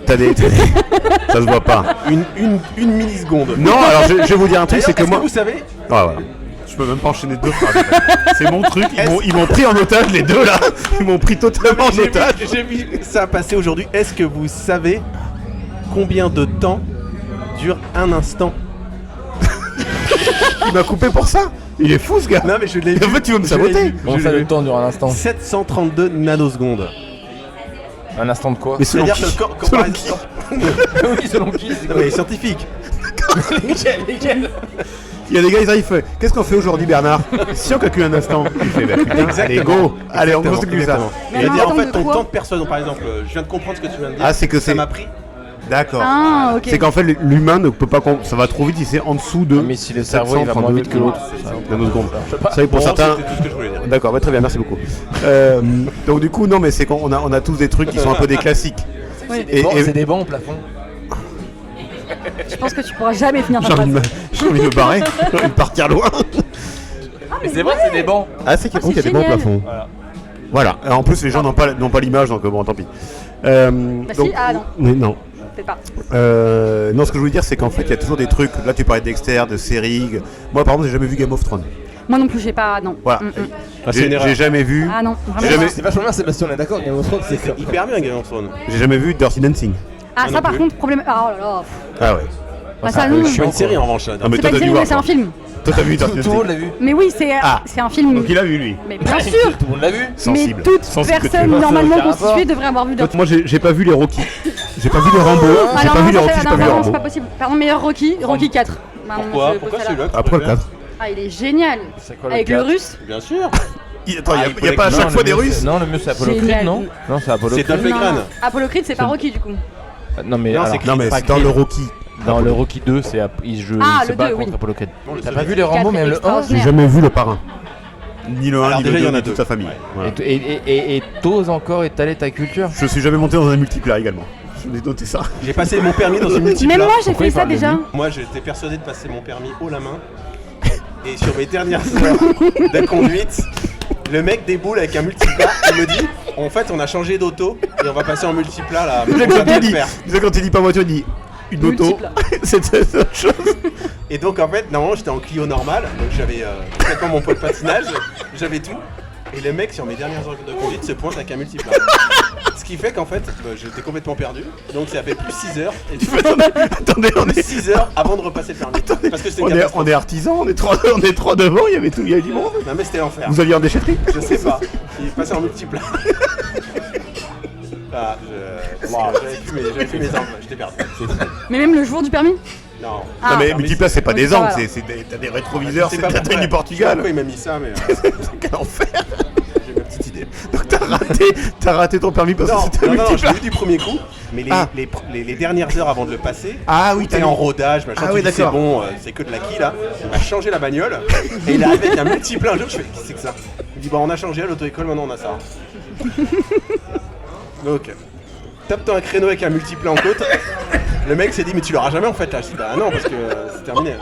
T'as des... ça se voit pas. Une milliseconde. Non, alors je vais vous dire un truc, c'est que moi... vous savez voilà. Je peux même pas enchaîner deux phrases. C'est mon truc, ils m'ont pris en otage les deux là. Ils m'ont pris totalement en otage. J'ai vu ça passer aujourd'hui. Est-ce que vous savez combien de temps dure un instant? Il m'a coupé pour ça. Il est fou ce gars. Non mais je l'ai vu. En fait tu veux me saboter. Bon, ça le temps dure un instant. 732 nanosecondes. Un instant de quoi? Mais selon C'est-à-dire qui que Selon qui Oui, selon qui? Non, mais scientifique. Lesquels? Il y a des gars, ils arrivent, qu'est-ce qu'on fait aujourd'hui Bernard? Si on calcule un instant, il fait putain, allez go. Allez on continue ça. Mais Je veux dire en attends, fait de ton quoi temps de personne, par exemple, je viens de comprendre ce que tu viens de dire. Ah c'est que ça c'est... m'a pris. D'accord. Ah ok. C'est qu'en fait l'humain ne peut pas... Ça va trop vite, il c'est en dessous de... Mais si le cerveau il va moins vite que l'autre. Nanosecondes. C'est vrai que pour Bon, certains... c'était tout ce que je voulais dire. D'accord, très bien, merci beaucoup. Donc du coup, non mais c'est qu'on a tous des trucs qui sont un peu des classiques. Oui. C'est des bancs au plafond. Je pense que tu pourras jamais finir ta J'ai phrase. envie de me barrer, j'ai envie de partir loin. Mais c'est vrai, c'est des bancs. Ah c'est qu'il c'est y a des bons génial. plafonds. Voilà, en plus les gens n'ont pas l'image, donc bon tant pis. Bah si, ah non, Mais non. peut-être pas. Non, ce que je voulais dire, c'est qu'en fait, il y a toujours des trucs. Là, tu parlais de Dexter, de séries. Moi, par exemple, j'ai jamais vu Game of Thrones. Moi non plus, j'ai pas, non. Voilà. Ah, c'est une erreur. J'ai jamais vu. Ah non, J'ai vraiment. jamais, C'est vachement bien, Sébastien, on est d'accord. Game of Thrones, c'est C'est hyper bien Game of Thrones. j'ai jamais vu Dirty Dancing. Ah non ça par plus. contre, problème... Ah oh là là. Ah ouais. Ah ça non. C'est une série en revanche. Ah, mais C'est toi, pas une t'as dû série, mais voir. c'est un film. Toi, t'as vu Dirty Tout le monde Dancing. l'a vu. Mais oui, Ah. c'est un film. Donc, il a vu, lui. Mais bien sûr. Tout le monde l'a vu. Sensible. Mais toute Sensible que tu personne es. normalement Ça a aucun constituée rapport. devrait avoir vu Toi, Dirty. moi, j'ai pas vu les Rocky. J'ai pas vu les Rambo. J'ai Alors pas non, vu les ça, Rocky, c'est- j'ai pas non, vu les pardon, c'est Rambo. pas possible. Pardon, meilleur Rocky 4. Pardon, Pourquoi je Pourquoi pose ça là. celui-là que Après tu le 4. Ah, il est génial. C'est quoi Avec le russe. Bien sûr. Attends, Ah, il y a pas à chaque fois des mieux, Russes. Non, le mieux c'est Apollo Creed, Génial. non? Non, c'est Apollo C'est Creed. Dolph Lundgren. Apollo Creed, c'est pas Rocky du coup. Non, mais Non, alors, c'est Non, mais pas c'est dans Creed. le Rocky. Dans le Rocky 2, c'est il Ah, se le bat 2, contre oui. Apollo Creed. Bon, le T'as seul pas vu qui- les Rambo, Quatre même le 1? extraordinaire. J'ai jamais vu le parrain. Ni le 1, Alors ni le déjà, 2, il y en a ni deux. toute sa famille. Voilà. Et t'oses encore étaler ta culture? Je suis jamais monté dans un multiplat également. Je vais noter ça. J'ai passé mon permis dans une multipla. Même moi, j'ai Pourquoi fait il ça parle de déjà. lui Moi, j'étais persuadé de passer mon permis haut la main. Et sur mes dernières heures de conduite, le mec déboule avec un multiplat. Il me dit en fait, on a changé d'auto et on va passer en multiplat là. Quand On va il bien le dit, faire. quand il dit pas voiture, il dit une moto. Multiplat. C'est autre chose. Et donc, en fait, normalement, j'étais en Clio normal. Donc, j'avais complètement mon pot de patinage. J'avais tout. Et le mec, sur mes dernières heures de conduite, se pointe avec un multiplat. Ce qui fait qu'en fait, j'étais complètement perdu. Donc, ça fait plus 6 heures. Et Attendez, on est, 6 heures avant de repasser le permis. Parce que c'était une catastrophe. on est artisans, on est trois devant, il y avait tout, il y avait du monde. Non, mais c'était l'enfer. Vous alliez en déchetterie? Je sais pas. Il est passé en multiplat. Ah, j'avais plus mes angles, j'étais perdu. Mais même le jour du permis. Non. Ah. Non mais non, multiplat c'est pas oui, des ça angles, va, t'as des rétroviseurs, c'est pas de la taille du Je sais pas Portugal. pourquoi il m'a mis ça, mais Quel enfer. j'ai ma petite idée. Donc t'as raté ton permis parce que c'était un Non, je multiplat. l'ai eu du premier coup, mais Ah. les dernières heures avant de le passer, Ah oui, t'es en rodage, machin, Ah tu oui, dis c'est d'accord. bon, c'est que de l'acquis là. On a changé la bagnole, et il est arrivé avec un multiplat un jour, je fais qu'est-ce que c'est que ça? Il dit bah on a changé à l'auto-école, maintenant on a ça. Donc, tape-toi un créneau avec un multiplat en côte. Le mec s'est dit mais tu l'auras jamais en fait là. Je dis bah non parce que c'est terminé.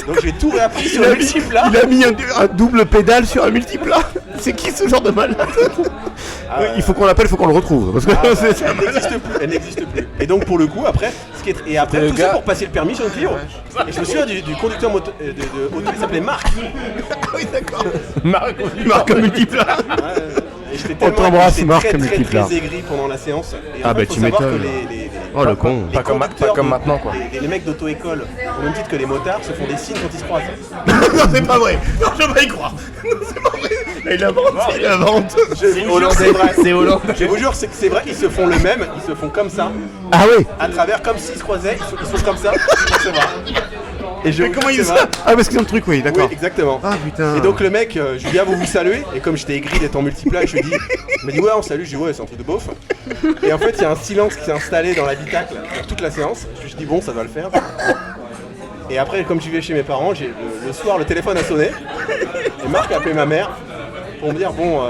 Donc j'ai tout réappris sur le multiplat. Il a mis un double pédale sur un multiplat. C'est qui ce genre de malade? Il faut qu'on l'appelle, il faut qu'on le retrouve. Parce que c'est Elle n'existe plus, elle n'existe plus. Et donc pour le coup après, et après Le tout gars- ça pour passer le permis sur une Clio. Et je me souviens du conducteur moto, de auto, il s'appelait Marc. oui d'accord. Marc, Il marque un multiplat. Et j'étais On t'embrasse, j'étais Marc, très, multiplat. très aigri pendant la séance. Et en Ah fait, bah, faut tu savoir m'étonnes. que les Oh le con. les Pas comme conducteurs maintenant, quoi. Les mecs d'auto-école, au même titre que les motards, se font des signes quand ils se croisent. Non c'est pas vrai. Non je vais y croire. C'est pas vrai. Là, il invente. Je vous jure, c'est vrai. C'est hollandais. Je vous jure, c'est vrai, ils se font le même, ils se font comme ça, Ah oui. à travers, comme s'ils se croisaient, ils sont comme ça, pour se voir. Et je Mais comment il ça? Ah, parce qu'ils ont le truc, oui, d'accord. Oui, exactement. Ah putain. Et donc le mec, je lui dis, ah, vous saluez. Et comme j'étais aigri d'être en multiplat, je lui dis, il m'a dit, ouais, on salue. Je dis, ouais, c'est un truc de beauf. Et en fait, il y a un silence qui s'est installé dans l'habitacle pour toute la séance. Je me suis dit, bon, ça va le faire. Et après, comme je vivais chez mes parents, le soir, le téléphone a sonné. Et Marc a appelé ma mère pour me dire, bon,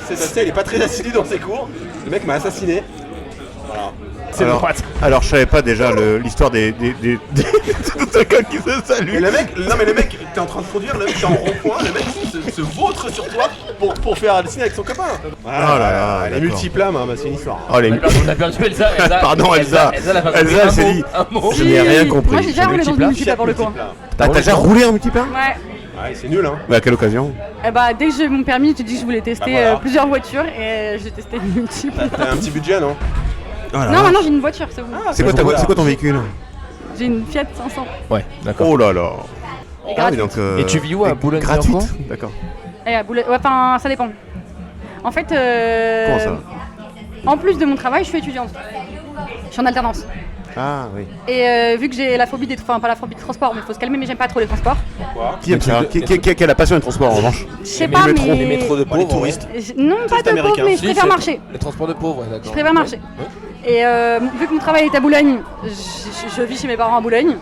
Sébastien, il est pas très assidu dans ses cours. Le mec m'a assassiné. Voilà. C'est alors, je savais pas déjà l'histoire des quelqu'un qui se salue. Et le mec, t'es en train de conduire, le mec t'es en rond-point, le mec se vautre sur toi pour faire le signe avec son copain. Voilà, là, les multiplames, hein, bah, c'est une histoire. Oh, les... On a perdu Elsa. Pardon, Elsa. Elsa s'est dit. Je n'ai rien compris. Moi j'ai déjà roulé dans une multiplat pour le coup. T'as déjà roulé en multiplat? Ouais. Ouais, c'est nul, hein. Mais à quelle occasion? Eh bah, dès que j'ai eu mon permis, j'ai dit que je voulais tester voilà. plusieurs voitures et j'ai testé une multiplat. T'as un petit budget, non? Non, maintenant j'ai une voiture, c'est bon. C'est quoi ton véhicule? J'ai une Fiat 500. Ouais, d'accord. Oh là là. Et Ah, mais gratuite. donc, Et tu vis où à Boulogne-Billancourt? Gratuite? D'accord. Et à Boulogne, ouais, enfin, ça dépend. En fait, Comment ça? en plus de mon travail, je suis étudiante. Je suis en alternance. Ah oui. Et vu que j'ai la phobie des enfin pas la phobie des transports, mais il faut se calmer, mais j'aime pas trop les transports. Pourquoi? Qui aime ça? Qui a la passion des transports en revanche? Je sais pas, mais... Les métros de Pour les pauvres. touristes. Non, pas de américain. pauvres, mais je Si, préfère c'est- marcher. Les transports de pauvres, ouais, d'accord. Je préfère marcher. Et vu que mon travail est à Boulogne, je vis chez mes parents à Boulogne.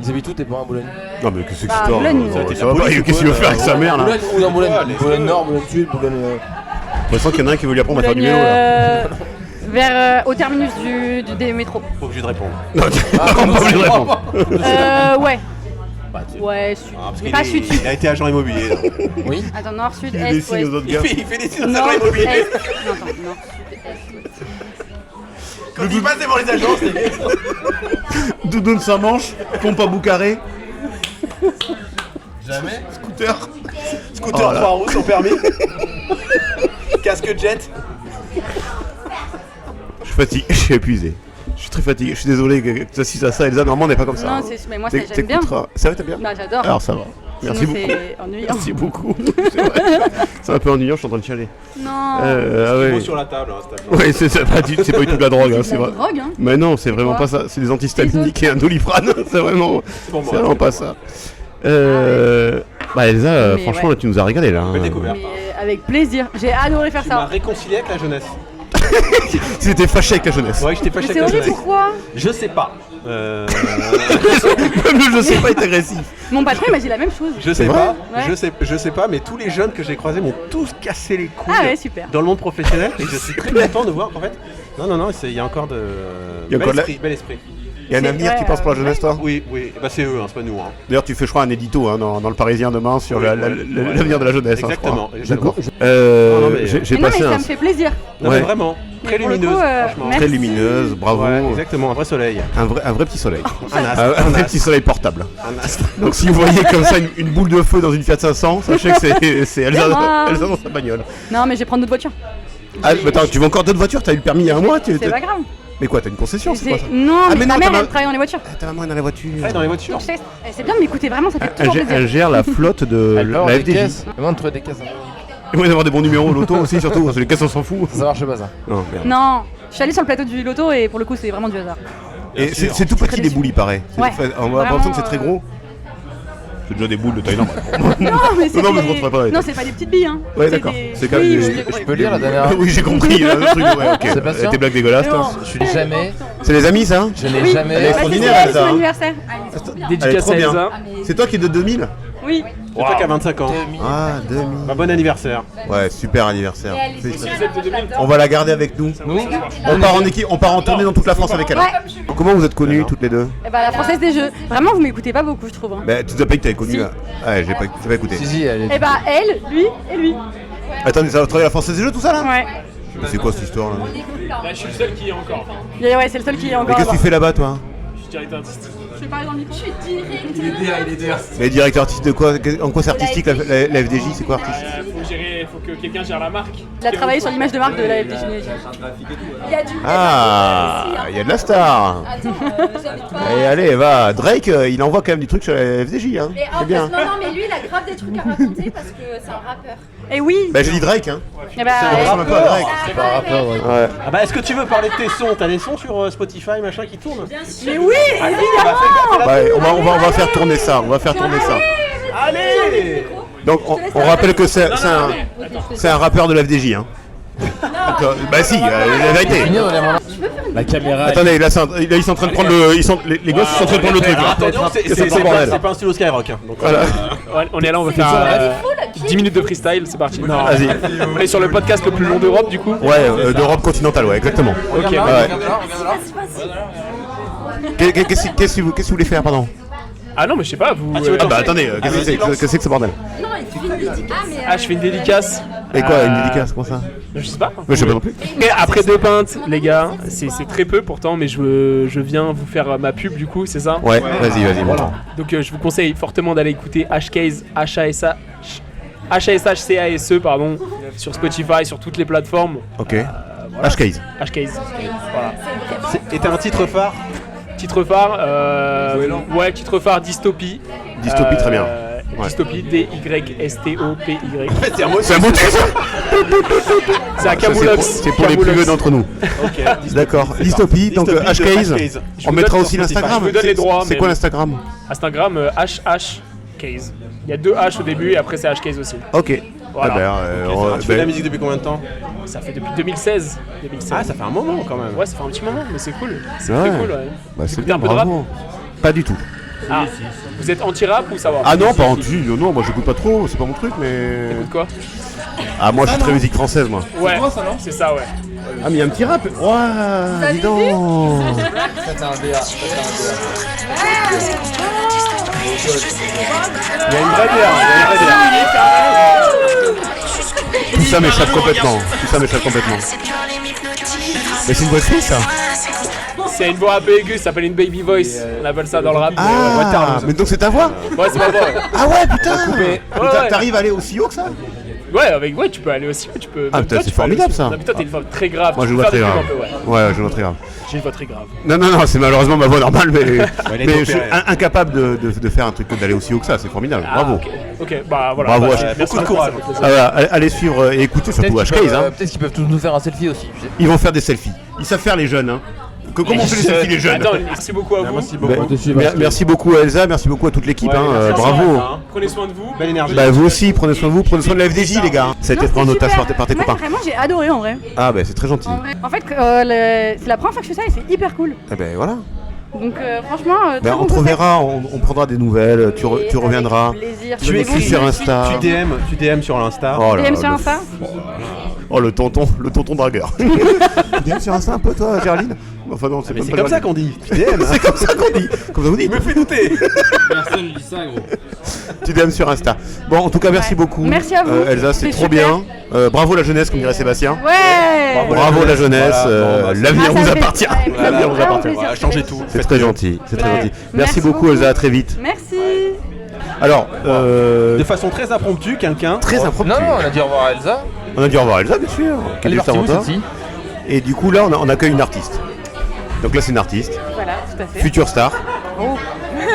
Ils habitent où tes parents à Boulogne? Non mais qu'est-ce que Bah, c'est Boulogne. ça Ça a été va pas, la police qu'est-ce qu'il veut faire avec sa mère là? Boulogne ou dans Boulogne? les Boulogne Nord, Boulogne Sud, Boulogne. Je sens qu'il y en a un qui veut lui apprendre à faire du Boulogne, vélo là. vers au terminus des métros. Pas obligé de répondre. Non, on pas obligé de répondre. Ouais. Bah, Ouais, sud. parce Mais qu'il pas est- sud-sud. Il a été agent immobilier. donc. Oui. Attends, nord, sud, Il est, dessine ouest. aux autres Il gars. fait des signes Nord, d'agent immobilier. est. Non, attends, nord, sud, est. Quand il passe devant les agences, les gars. Doudoune sans manche, pompe à boucaré, Jamais. scooter. Scooter Oh là. 3 roues, son permis. Casque jet. Je suis fatigué, je suis épuisé. Je suis très fatigué, je suis désolé que tu assistes à ça, Elsa, normalement on n'est pas comme ça. Non, hein. mais moi, ça, T'éc- j'aime bien. t'écouteras. C'est vrai, t'aimes bien? Bah, j'adore. Alors ça va. Merci Sinon, beaucoup. c'est ennuyant. Merci beaucoup. C'est vrai. C'est un peu ennuyant, je suis en train de chialer. Non. Ah Mot ouais. sur la table, hein, cette table. Ouais, c'est pas du tout de la drogue, hein, C'est c'est de la vrai. drogue, hein. Mais non, c'est vraiment quoi pas ça. C'est des antihistaminiques et un doliprane. C'est vraiment, pour moi, c'est vraiment c'est pas pour ça. Bah Elsa, Mais franchement ouais. là tu nous as régalé là. Belle hein. découverte. Mais avec plaisir. J'ai adoré faire Tu m'as ça. réconcilié avec la jeunesse. Tu étais fâché avec la jeunesse. Ouais, j'étais Mais fâché c'est avec la horrible, jeunesse. pourquoi? Je sais pas. Même je sais pas être agressif. Mon patron il m'a dit la même chose. Je sais vrai pas, Ouais. je sais pas, mais tous les jeunes que j'ai croisés m'ont tous cassé les couilles Ah ouais, super. dans le monde professionnel et je suis très content de voir qu'en fait, non, il y a encore de Il y a bel encore de la- esprit, bel esprit. Il y a un C'est- avenir, tu ouais, penses pour la jeunesse toi? Oui, bah c'est eux, hein, c'est pas nous. Hein. D'ailleurs tu fais je crois un édito hein, dans le Parisien demain sur Oui, l'avenir de la jeunesse. hein, je Exactement, crois. exactement. D'accord. Non, mais- J'ai Mais non, mais passé ça un me fait plaisir. Non, Ouais. mais vraiment, très Mais pour le lumineuse, coup, franchement. merci. très lumineuse, bravo. Ouais, exactement, un vrai soleil. Un vrai petit soleil. Un astre, Un vrai petit soleil portable. un astre. Donc si vous voyez comme ça une boule de feu dans une Fiat 500, sachez que c'est Elsa, moi. Elsa dans sa bagnole. Non, mais je vais prendre d'autres voitures. Ah, mais attends, tu veux encore d'autres voitures? T'as eu le permis il y a un mois? C'est pas grave. Mais quoi, t'as une concession? C'est quoi ça? Non, Ah, mais mais ma non, mère t'as elle ma- travaille dans les voitures. Ta maman est dans la voiture. Ouais, dans les voitures. Donc c'est bien de m'écouter, vraiment, ça fait toujours plaisir. Elle gère la flotte de Elle peut avoir la des FDJ. caisses. Comment trouver des caisses? Il va y avoir des bons numéros au loto aussi, surtout, parce que les caisses on s'en fout. Ça marche pas ça. Non, merde. Non, je suis allée sur le plateau du loto et pour le coup, c'est vraiment du hasard. Et c'est tout petit les boules, il paraît. Ouais. On a l'impression que c'est très gros. C'est déjà des boules de taille normale. Non, mais c'est Non, mais je des- retrouverai pas la Non, tête. c'est pas des petites billes, hein. Ouais, d'accord. des- C'est quand même Oui, des- je l'ai compris. Je peux lire la dernière. Oui, j'ai compris. Là, le truc, ouais, ok. Sébastien Tes blagues dégueulasses. Mais bon. toi. Je suis jamais. C'est les amis, ça? Je n'ai Oui. jamais. Elle est Bah, extraordinaire, c'est Elsa, son hein. anniversaire. Elle est Dédicace trop à bien. Elsa. C'est toi qui es de 2000? Oui. C'est toi qui as 25 ans. Ah, 2000. Bah, bon anniversaire. Ouais, super anniversaire. Félicitations. Celle de 2000. On va la garder avec nous. Oui. On part en équipe, on part en tournée dans toute la France avec elle. Ouais. Comment vous êtes connues toutes les deux? Eh bah, la française des jeux. Vraiment, vous m'écoutez pas beaucoup, je trouve. hein. Bah, tu nous as pas dit que t'avais connu Si. là. Ouais, j'ai pas écouté. Si, elle est. Eh bah, elle, lui et lui. Attendez, ça va travailler à la Française des Jeux tout ça là? Ouais. Mais c'est quoi cette histoire là? Là, je suis le seul qui est encore. Et ouais, c'est le seul qui est Mais encore. qu'est-ce que tu fais là-bas toi? Je suis directeur artistique. Je vais parler dans le micro. Il est DA. Mais directeur artiste de quoi? En quoi c'est artistique la FDJ? C'est quoi artiste? Faut que quelqu'un gère la marque. Il a travaillé sur l'image de marque de la FDJ. Ah, il y a de la star. Et allez, va. Drake, il envoie quand même du truc sur la FDJ, hein. Et en C'est fait, bien. non, mais lui, il a grave des trucs à raconter parce que c'est un rappeur. Et oui. Bah j'ai dit Drake, hein. Eh bah, Ça ressemble un peu à Drake. C'est pas un rappeur, ouais. Ouais. Ah bah est-ce que tu veux parler de tes sons? T'as des sons sur Spotify machin qui tournent? Mais oui, Ouais, on va faire tourner ça. On va faire tourner ça. Allez. Donc on rappelle que c'est un rappeur de l'FDJ, hein. Donc, bah si, la vérité. La caméra. Attendez, là ils sont en train de prendre le. Les gosses sont en train de prendre le truc. Là. Attention, c'est pas un stylo Skyrock. Hein. Donc, Voilà. Ouais, on est là, on va faire 10 minutes de freestyle, c'est parti. Non, Vas-y. on est sur le podcast le plus long d'Europe du coup. Ouais, d'Europe continentale, ouais, exactement. Ok, Ouais. Qu'est-ce que vous voulez faire, pardon? Ah non, mais je sais pas, vous. Ah bah attendez, qu'est-ce que c'est que ce bordel? Ah, je fais une dédicace. Et quoi, une dédicace, comment ça? Je sais pas. Je sais pas non plus. Et après 2 pintes, les gars, c'est très peu pourtant, mais je viens vous faire ma pub du coup, c'est ça? Ouais, vas-y, bon. Donc je vous conseille fortement d'aller écouter Hcase, HASHCASE, pardon, sur Spotify, sur toutes les plateformes. Ok. Hcase. Hcase. Voilà. Et t'as un titre phare? Titre phare, ouais, titre phare Dystopie. Dystopie, très bien. Ouais. Dystopie, DYSTOPY. C'est un mot de C'est un Camoulox. C'est pour les plus vieux d'entre nous. Ok. D'accord. Dystopie, donc Hcase. On mettra aussi l'Instagram. Je vous donne les droits. C'est quoi l'Instagram? Instagram, HHCase. Il y a 2 H au début et après c'est Hcase aussi. Ok. Voilà. Ah ben, Tu fais de la musique depuis combien de temps? Ça fait depuis 2016. Ah, ça fait un moment quand même. Ouais, ça fait un petit moment, mais c'est cool. C'est Ouais. très cool, ouais. Bah, c'est Écoutez bien, un peu de bravo. Pas du tout. Ah, vous êtes anti-rap ou ça va? Ah non, pas anti. Non, moi j'écoute pas trop, c'est pas mon truc, mais. Écoute quoi? Ah, moi je suis très musique française, moi. Ouais, c'est ça, ouais. Ah, mais il y a un petit rap. Ouah, dis donc. Il y a une vraie bière. Tout ça m'échappe complètement. Mais c'est une voix de fille, ça. C'est une voix un peu aiguë, ça s'appelle une baby voice. On appelle ça dans le rap. Ah, mais donc c'est ta voix? Ouais, c'est ma voix. Ouais. Ah ouais, putain. Ouais. T'arrives à aller aussi haut que ça? Ouais, tu peux aller aussi. Tu peux. Ah, même putain, toi, c'est tu peux aller formidable, aussi. ça. Non, mais toi, t'as une voix très grave. Moi Tu j'ai une peux voix faire très des grave. pubs un peu, ouais. Ouais, j'ai une voix très grave. J'ai une voix très grave. Non, c'est malheureusement ma voix normale, mais est je suis opérée. incapable de faire un truc d'aller aussi haut que ça, c'est formidable. Bravo. Ok, bah voilà. Bravo, Bah, beaucoup de courage. Ah, voilà, allez suivre et écouter surtout Hcase. Hein. Peut-être qu'ils peuvent tous nous faire un selfie aussi. Ils vont faire des selfies. Ils savent faire les jeunes. Hein. Comment on fait les selfies les jeunes? Attends, merci beaucoup à vous. Merci beaucoup. Merci beaucoup à Elsa, merci beaucoup à toute l'équipe. Hein. Bravo. Prenez soin de vous. Belle énergie. Bah vous aussi, prenez soin de vous, prenez soin de la FDJ les gars. Ça a été pris en otage par tes copains. Vraiment, j'ai adoré en vrai. Ah bah c'est très gentil. En fait, c'est la première fois que je fais ça et c'est hyper cool. Eh ben voilà. Donc franchement, très Ben, bon on te reverra, on prendra des nouvelles, tu reviendras. Tu écris sur Insta. Tu DM sur l'Insta. Oh là DM là, sur Insta. Oh le tonton dragueur. Tu DM sur Insta un peu toi, Géraldine? Enfin non, c'est Mais pas c'est pas comme ça Géraldine. qu'on dit. Tu DM. C'est comme ça qu'on dit. Comme ça vous dites. Me fait douter. Personne ne dit ça, gros. Tu DM sur Insta. Bon, en tout cas, merci beaucoup. Merci à vous. Elsa, c'est C'est trop super. bien. Bravo la jeunesse, comme dirait Sébastien. Ouais. Bravo la jeunesse. Voilà, L'avenir Ah, ça vous me fait- appartient. ouais, L'avenir vous vraiment appartient. plaisir. Voilà, changez tout. C'est très gentil. C'est très Ouais. gentil. Merci Merci beaucoup, beaucoup. Elsa. À très vite. Merci. Alors, De façon très impromptue, quelqu'un. très impromptu. Non, on a dit au revoir à Elsa. On a dû revoir Elsa, bien sûr. qui est Elle est juste partie où avant toi. celle-ci? Et du coup, là, on accueille une artiste. Donc là, c'est une artiste, Voilà, tout à fait. future star, Oh,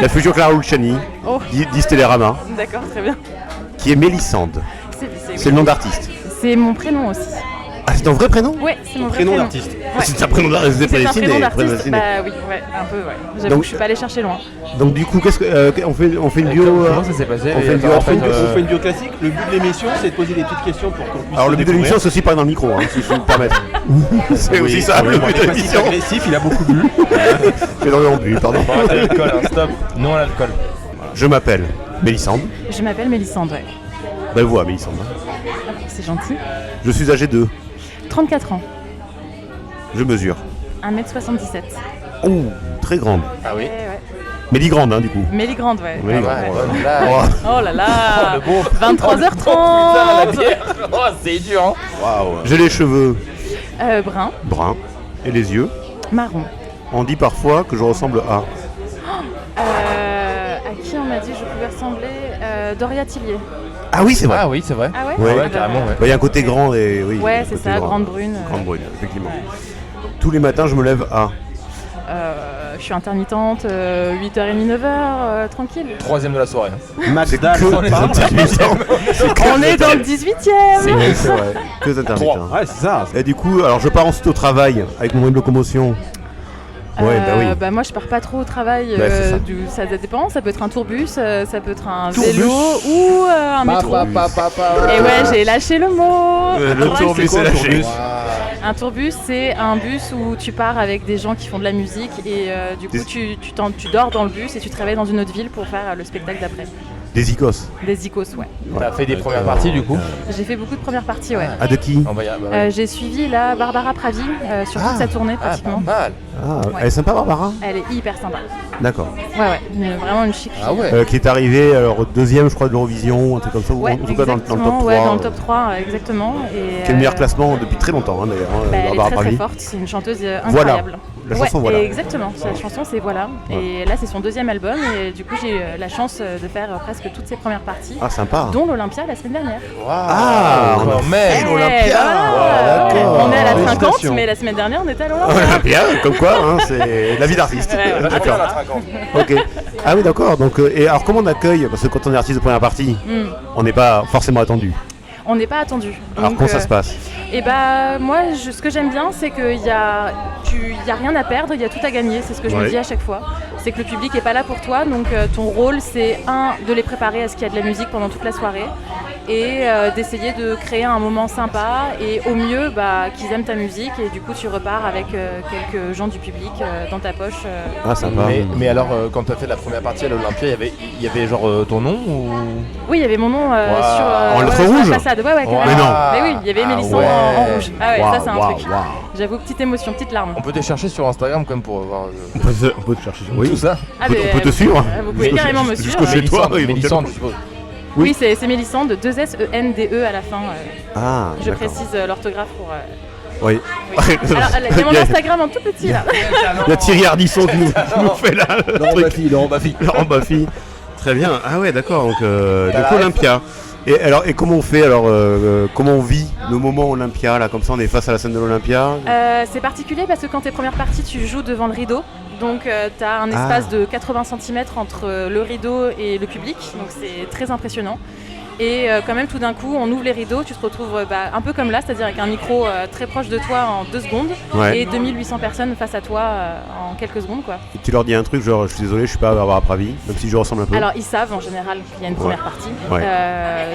la future Clara Luciani, Oh. d'Is Télérama, d'accord, très bien. qui est Mélissande. C'est le nom d'artiste. C'est mon prénom aussi. Ah, c'est ton vrai prénom? Ouais, c'est mon vrai Prénom prénom. d'artiste. Ouais. C'est un prénom d'artiste, C'est un prénom prédestiné. d'artiste. Bah oui, ouais, un peu, ouais. J'avoue Donc- que je suis pas allée chercher loin. Donc du coup, qu'est-ce que on fait une bio Comment ça s'est passé? on fait une bio En en fait, fait, On fait une bio classique. Le but de l'émission, c'est de poser des petites questions pour qu'on puisse. Alors le but de découvrir. l'émission, c'est aussi parler dans le micro, hein, si je peux me permettre. C'est Oui, aussi ça, oui, le bon, but il de est passif l'émission. agressif, il a beaucoup bu. J'ai énormément bu, pardon. Bon, arrête l'alcool, hein, stop. Non à l'alcool. Je m'appelle Mélissande. Je m'appelle Mélissande, ouais. Belle voix, Mélissande. C'est gentil. Je suis âgé de. 34 ans, Je mesure. 1m77. Oh, très grande. Ah oui. Ouais. Mélie grande, hein, du coup. Mélie grande, ouais. Mélie grande. Ouais, là. Oh, Oh là là le beau. 23h30 Oh, c'est dur, hein. Waouh. j'ai les cheveux Brun, bruns et les yeux. marron. On dit parfois que je ressemble à. À qui on m'a dit que je pouvais ressembler Doria Tillier. Ah oui, c'est vrai. Ah oui, c'est vrai. Ah ouais Ouais, bah, carrément, ouais. Il y a un côté grand et oui. Ouais, un c'est côté ça, grand. grande brune. Grande brune, effectivement. Tous les matins, je me lève à. Je suis intermittente, 8h30, 9h, tranquille. Troisième de la soirée. Mazda, Que on est des intermittents. On est dans le 18ème. C'est vrai. Que des intermittents. Ouais, c'est ça. Et du coup, alors je pars ensuite au travail avec mon moyen de locomotion. Ouais, bah oui. Moi je pars pas trop au travail, Bah, c'est ça. ça dépend, ça peut être un tourbus, ça peut être un Tourbus. vélo ou un métro. Et ouais, j'ai lâché le mot. Le tourbus, c'est lâché. Un tourbus, c'est un bus où tu pars avec des gens qui font de la musique et du coup tu dors dans le bus et tu te réveilles dans une autre ville pour faire le spectacle d'après. Des icos. Des icos, ouais. T'as fait des premières parties du coup? J'ai fait beaucoup de premières parties, ouais. Ah, de qui? J'ai suivi la Barbara Pravi sur toute sa tournée pratiquement. Pas mal. Ah, elle est sympa, Barbara? Elle est hyper sympa. D'accord. Ouais, vraiment une chic fille. Ah ouais. Qui est arrivée alors deuxième, je crois, de l'Eurovision, un truc comme ça, ou Ouais, en tout cas dans le top 3. Ouais, dans le top 3, exactement. Et, Qui est le meilleur classement depuis très longtemps, hein, d'ailleurs. Elle est Barbara très Pravi. forte, c'est une chanteuse incroyable. La chanson, voilà. Exactement, la chanson c'est Voilà. Et là c'est son deuxième album et du coup j'ai eu la chance de faire presque toutes ses premières parties, Ah, sympa. dont l'Olympia la semaine dernière. Ah, on a mais Eh, l'Olympia. voilà. D'accord. On est à la 50, Félicitations. mais la semaine dernière on était à l'Olympia. Olympia, comme quoi, hein, c'est la vie d'artiste. Ouais, ouais. D'accord. Ok. Ah oui, d'accord. Donc, et alors comment on accueille? Parce que quand on est artiste de première partie, on n'est pas forcément attendu. On n'est pas attendu. Alors Donc, comment ça se passe? Et bah moi ce que j'aime bien c'est qu'il y a rien à perdre, il y a tout à gagner, c'est ce que je me Ouais. dis à chaque fois. C'est que le public est pas là pour toi, donc ton rôle c'est de les préparer à ce qu'il y a de la musique pendant toute la soirée et d'essayer de créer un moment sympa et au mieux qu'ils aiment ta musique et du coup tu repars avec quelques gens du public dans ta poche. Ah, sympa. Mais alors, quand tu as fait la première partie à l'Olympia, il y avait genre ton nom ou... Oui, il y avait mon nom En lettres sur rouges la façade. Ouais, carrément. Mais non. Mais oui, il y avait Mélissande ouais. en rouge. Ah ouais, ça c'est un Waouh, truc. waouh. J'avoue, petite émotion, petite larme. On peut te chercher sur Instagram quand même pour voir On peut te chercher. Oui. tout ça. Ah, On peut- mais, on peut te suivre. Vous pouvez carrément me Jusqu'au suivre. chez toi, oui, Mélissande, je suppose. Oui, c'est Mélissande, 2 S-E-N-D-E à la fin. Ah, Je d'accord. précise l'orthographe pour. Oui. Oui. Alors, il y a mon Instagram en tout petit là. Il y a Thierry Ardisson qui nous fait là. Laurent Baffy. Laurent Baffy. Très bien. Ah ouais, d'accord. Donc, T'as la Olympia. Et comment on fait alors comment on vit le moment Olympia là, comme ça on est face à la scène de l'Olympia? C'est particulier parce que quand t'es première partie, tu joues devant le rideau. Donc t'as un espace de 80 cm entre le rideau et le public. Donc c'est très impressionnant. Et quand même tout d'un coup on ouvre les rideaux, tu te retrouves un peu comme là, c'est-à-dire avec un micro très proche de toi en 2 secondes Ouais. et 2800 personnes face à toi en quelques secondes quoi. Et tu leur dis un truc genre je suis désolé, je suis pas Barbara Pravi, même si je ressemble un peu. Alors ils savent en général qu'il y a une première partie, Ouais.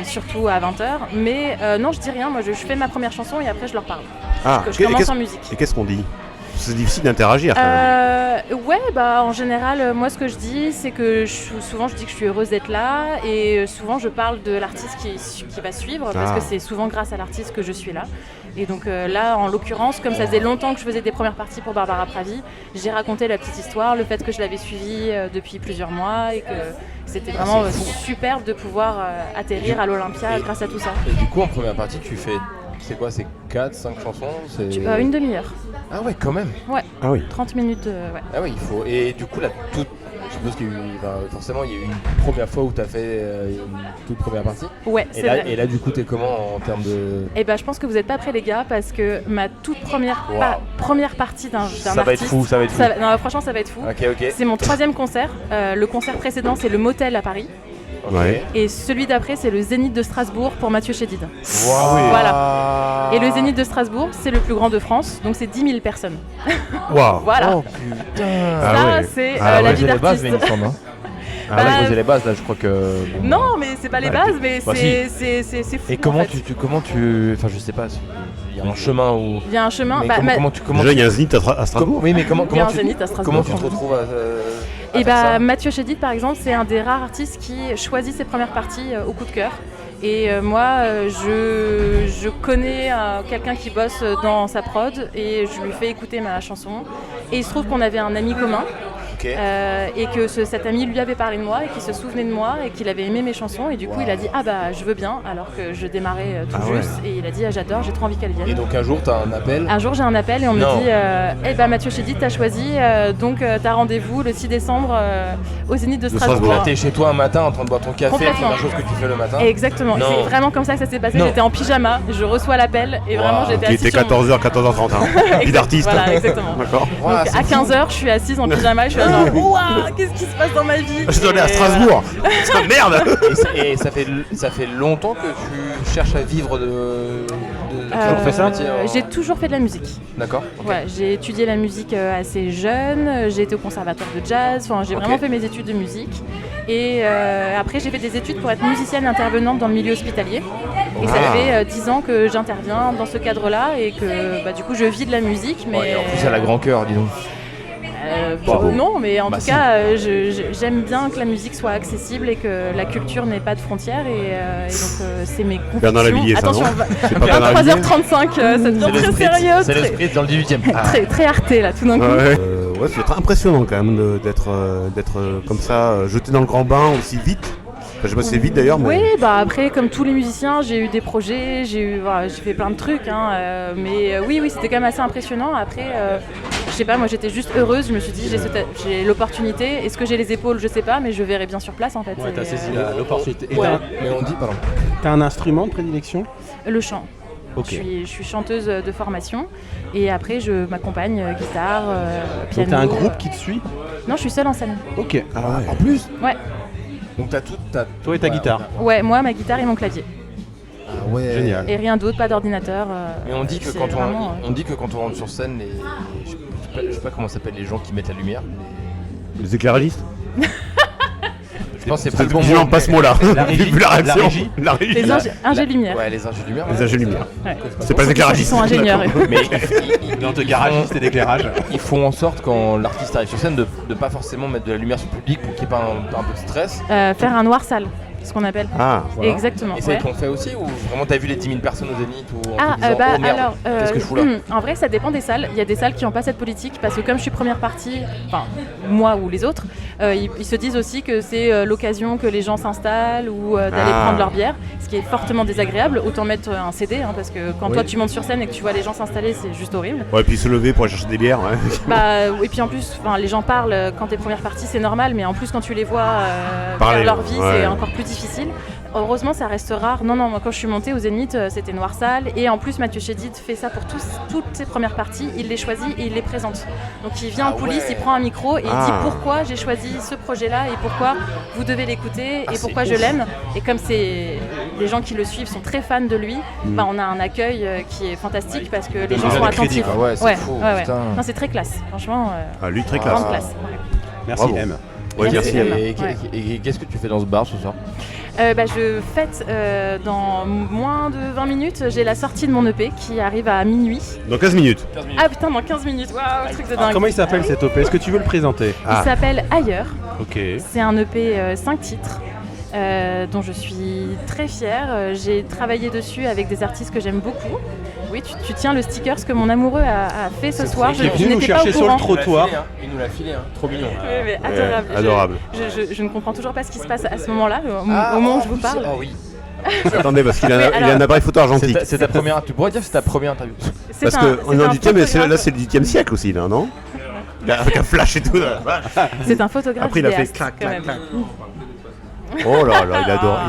surtout à 20h, mais non je dis rien, moi je fais ma première chanson et après je leur parle. Ah, Je commence en musique. Et qu'est-ce qu'on dit? C'est difficile d'interagir quand même. Ouais, en général, moi ce que je dis, c'est que souvent je dis que je suis heureuse d'être là et souvent je parle de l'artiste qui va suivre parce que c'est souvent grâce à l'artiste que je suis là. Et donc là, en l'occurrence, comme ça faisait longtemps que je faisais des premières parties pour Barbara Pravi, j'ai raconté la petite histoire, le fait que je l'avais suivie depuis plusieurs mois et que c'était vraiment superbe de pouvoir atterrir à l'Olympia grâce à tout ça. Et du coup, en première partie, tu fais. C'est quoi? C'est 4-5 chansons? Une demi-heure. Ah ouais, quand même. Ouais, Ah oui. 30 minutes. Ouais. Ah oui, il faut. Et du coup, là, je suppose qu'il y a eu. Forcément, il y a eu une première fois où tu as fait une toute première partie. Ouais, Et c'est là, vrai. et là, du coup, t'es comment en termes de. Eh ben, je pense que vous n'êtes pas prêts les gars parce que ma toute première partie d'un Ça va être artiste. fou, ça va être fou. Non, franchement, ça va être fou. Ok. C'est mon 3e concert. Le concert précédent, c'est le Motel à Paris. Ok. Ouais. Et celui d'après, c'est le Zénith de Strasbourg pour Mathieu Chédid. Wow. Voilà. Et le Zénith de Strasbourg, c'est le plus grand de France, donc c'est 10 000 personnes. Waouh. Voilà. Oh putain. Ah Ça, ouais. c'est Ah la ouais. vie les bases, d'artiste. mais il me semble. Hein. Bah, Ah ouais, poser les bases là, je crois que. bon, Non, mais c'est pas les bases, mais Bah, c'est fou. Et comment en fait. tu. Enfin, je sais pas. Il y a un chemin où. Il y a un chemin. Mais bah, comment Déjà il y a un Zénith à Strasbourg. Oui, mais il y a un Zénith à Strasbourg. comment tu te retrouves à Et faire ça Mathieu Chédid, par exemple, c'est un des rares artistes qui choisit ses premières parties au coup de cœur. Et moi, je connais quelqu'un qui bosse dans sa prod et je lui fais écouter ma chanson. Et il se trouve qu'on avait un ami commun et que cet ami lui avait parlé de moi et qu'il se souvenait de moi et qu'il avait aimé mes chansons et du coup il a dit ah bah je veux bien alors que je démarrais tout juste et il a dit j'adore, j'ai trop envie qu'elle vienne. Et donc un jour t'as un appel. Un jour j'ai un appel et on me dit eh ben Mathieu Chédid t'as choisi donc t'as rendez-vous le 6 décembre au Zénith de Strasbourg. Là t'es chez toi un matin en train de boire ton café, la première chose que tu fais le matin. Exactement, c'est vraiment comme ça que ça s'est passé. J'étais en pyjama, je reçois l'appel et vraiment j'étais assise. Il était 14h, 14h30, vie d'artiste. Voilà, exactement. D'accord. Donc à 15h, je suis assise en pyjama et je suis là genre waouh, qu'est-ce qui se passe dans ma vie? Je suis allé à Strasbourg. Merde. Et ça fait longtemps que tu cherches à vivre de j'ai toujours fait de la musique. D'accord. Ouais, j'ai étudié la musique assez jeune, j'ai été au conservatoire de jazz, enfin j'ai vraiment fait mes études de musique. Et après j'ai fait des études pour être musicienne intervenante dans le milieu hospitalier. Et ça fait 10 ans que j'interviens dans ce cadre-là et que du coup je vis de la musique. Mais en plus elle a grand cœur, dis donc. Non, mais en tout cas, j'aime bien que la musique soit accessible et que la culture n'ait pas de frontières. Et donc, c'est mes convictions. Bernard Lavillier, ça, attention, non 23h35, ça devient très sérieux. C'est le spritz dans le 18e. Très arté, là, tout d'un coup. Ouais, c'est très impressionnant quand même d'être comme ça, jeté dans le grand bain aussi vite. Enfin, je sais pas si c'est vite d'ailleurs. Mais... Oui, après, comme tous les musiciens, j'ai eu des projets, j'ai fait plein de trucs. Mais oui, c'était quand même assez impressionnant. Après, je sais pas, moi j'étais juste heureuse. Je me suis dit, j'ai l'opportunité. Est-ce que j'ai les épaules? Je sais pas, mais je verrai bien sur place en fait. Ouais, t'as saisi l'opportunité. Mais on dit, pardon. T'as un instrument de prédilection? Le chant. Okay. Je suis chanteuse de formation et après je m'accompagne guitare, piano. Donc t'as un groupe qui te suit? Non, je suis seule en scène. Ok. En plus? Ouais. Donc t'as tout, toi et ta guitare? Ouais, moi ma guitare et mon clavier. Ah ouais. Génial. Et rien d'autre, pas d'ordinateur. Mais on dit que quand on rentre sur scène, je sais pas comment s'appellent les gens qui mettent la lumière. Les éclairagistes. Je pense que c'est pas le bon mot. Pas ce mot-là. La régie. La régie. Les ingés lumière. Ouais, les ingés lumière. Les ingés lumière. Ouais. C'est pas les éclairagistes. Ils sont ingénieurs. Mais Non, de garagiste et d'éclairage. Ils font en sorte quand l'artiste arrive sur scène de pas forcément mettre de la lumière sur le public pour qu'il n'y ait pas un peu de stress. Faire un noir sale. Ce qu'on appelle. Ah, voilà. Exactement. Et ça, ils te l'ont fait aussi ou vraiment t'as vu les 10 000 personnes au Zénith ou en te disant, oh merde, alors, qu'est-ce que je fous là? En vrai, ça dépend des salles. Il y a des salles qui n'ont pas cette politique parce que comme je suis première partie, enfin moi ou les autres, ils se disent aussi que c'est l'occasion que les gens s'installent ou d'aller prendre leur bière, ce qui est fortement désagréable. Autant mettre un CD parce que quand toi tu montes sur scène et que tu vois les gens s'installer, c'est juste horrible. Ouais, et puis se lever pour aller chercher des bières. Ouais. Et puis en plus, les gens parlent quand t'es première partie, c'est normal, mais en plus quand tu les vois faire leur vie, c'est encore plus difficile. Heureusement, ça reste rare. Non, moi quand je suis montée au Zénith, c'était noir sale. Et en plus, Mathieu Chédid fait ça pour toutes ses premières parties. Il les choisit et il les présente. Donc il vient en coulisses, il prend un micro et il dit pourquoi j'ai choisi ce projet-là et pourquoi vous devez l'écouter et pourquoi je l'aime. Et comme les gens qui le suivent sont très fans de lui, on a un accueil qui est fantastique parce que les gens sont attentifs. Ouais, c'est fou. Non, c'est très classe. Franchement, lui, très classe. grande classe. Merci M. Ouais, merci. Et qu'est-ce que tu fais dans ce bar ce soir? Je fête dans moins de 20 minutes, j'ai la sortie de mon EP qui arrive à minuit. Dans 15 minutes. Ah putain, dans 15 minutes, waouh, truc de dingue. Comment il s'appelle cet EP? Est-ce que tu veux le présenter? Il s'appelle Ailleurs. Ok. C'est un EP 5 titres. Dont je suis très fière. J'ai travaillé dessus avec des artistes que j'aime beaucoup. Oui, tu tiens le sticker que mon amoureux a fait ce soir. Il est venu nous chercher sur le trottoir. Il nous l'a filé, trop mignon. Mais adorable. Adorable. Je ne comprends toujours pas ce qui se passe à ce moment-là, au moment où je vous parle. Ah oui. Attendez, parce qu'il a un appareil photo argentique. C'est ta première. Tu pourrais dire que c'est ta première interview. Parce qu'on est en 18e, mais là c'est le 18e siècle aussi, là, non? Avec un flash et tout. C'est un photographe. Après, il a fait clac, clac, clac. Oh là là,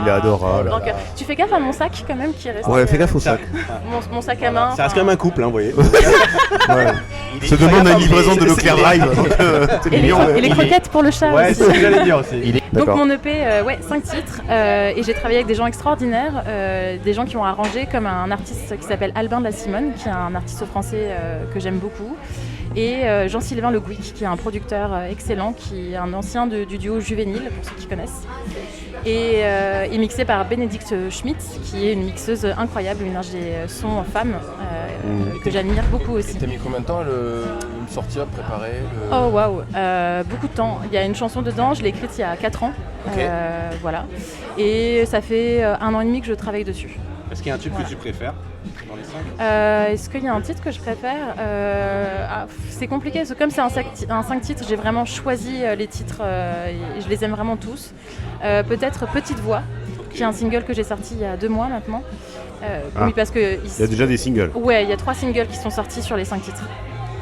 il est adorable. Donc, tu fais gaffe à mon sac quand même qui reste. Ouais, fais gaffe au sac. Mon sac à main. Ça reste quand même un couple, vous voyez. Se demande une livraison de Leclerc Drive. Et les croquettes pour le chat. Ouais, aussi. c'est ce que j'allais dire aussi. Donc mon EP, 5 titres, et j'ai travaillé avec des gens extraordinaires, des gens qui ont arrangé, comme un artiste qui s'appelle Albin de la Simone, qui est un artiste français que j'aime beaucoup, et Jean-Sylvain Le Gouic, qui est un producteur excellent, qui est un ancien du duo Juvénile, pour ceux qui connaissent, et mixé par Bénédicte Schmitt, qui est une mixeuse incroyable, une ingé son femme, que j'admire beaucoup aussi. T'as mis combien de temps à le sortir, préparer Oh waouh, beaucoup de temps. Il y a une chanson dedans, je l'ai écrite il y a 4 ans, voilà. Et ça fait 1 an et demi que je travaille dessus. Est-ce qu'il y a un tube que tu préfères? dans les 5 Est-ce qu'il y a un titre que je préfère C'est compliqué, parce que comme c'est un 5 titres, j'ai vraiment choisi les titres et je les aime vraiment tous. Peut-être Petite Voix, qui est un single que j'ai sorti il y a 2 mois maintenant. Oui, parce que... Il y a déjà des singles. Ouais, il y a 3 singles qui sont sortis sur les 5 titres.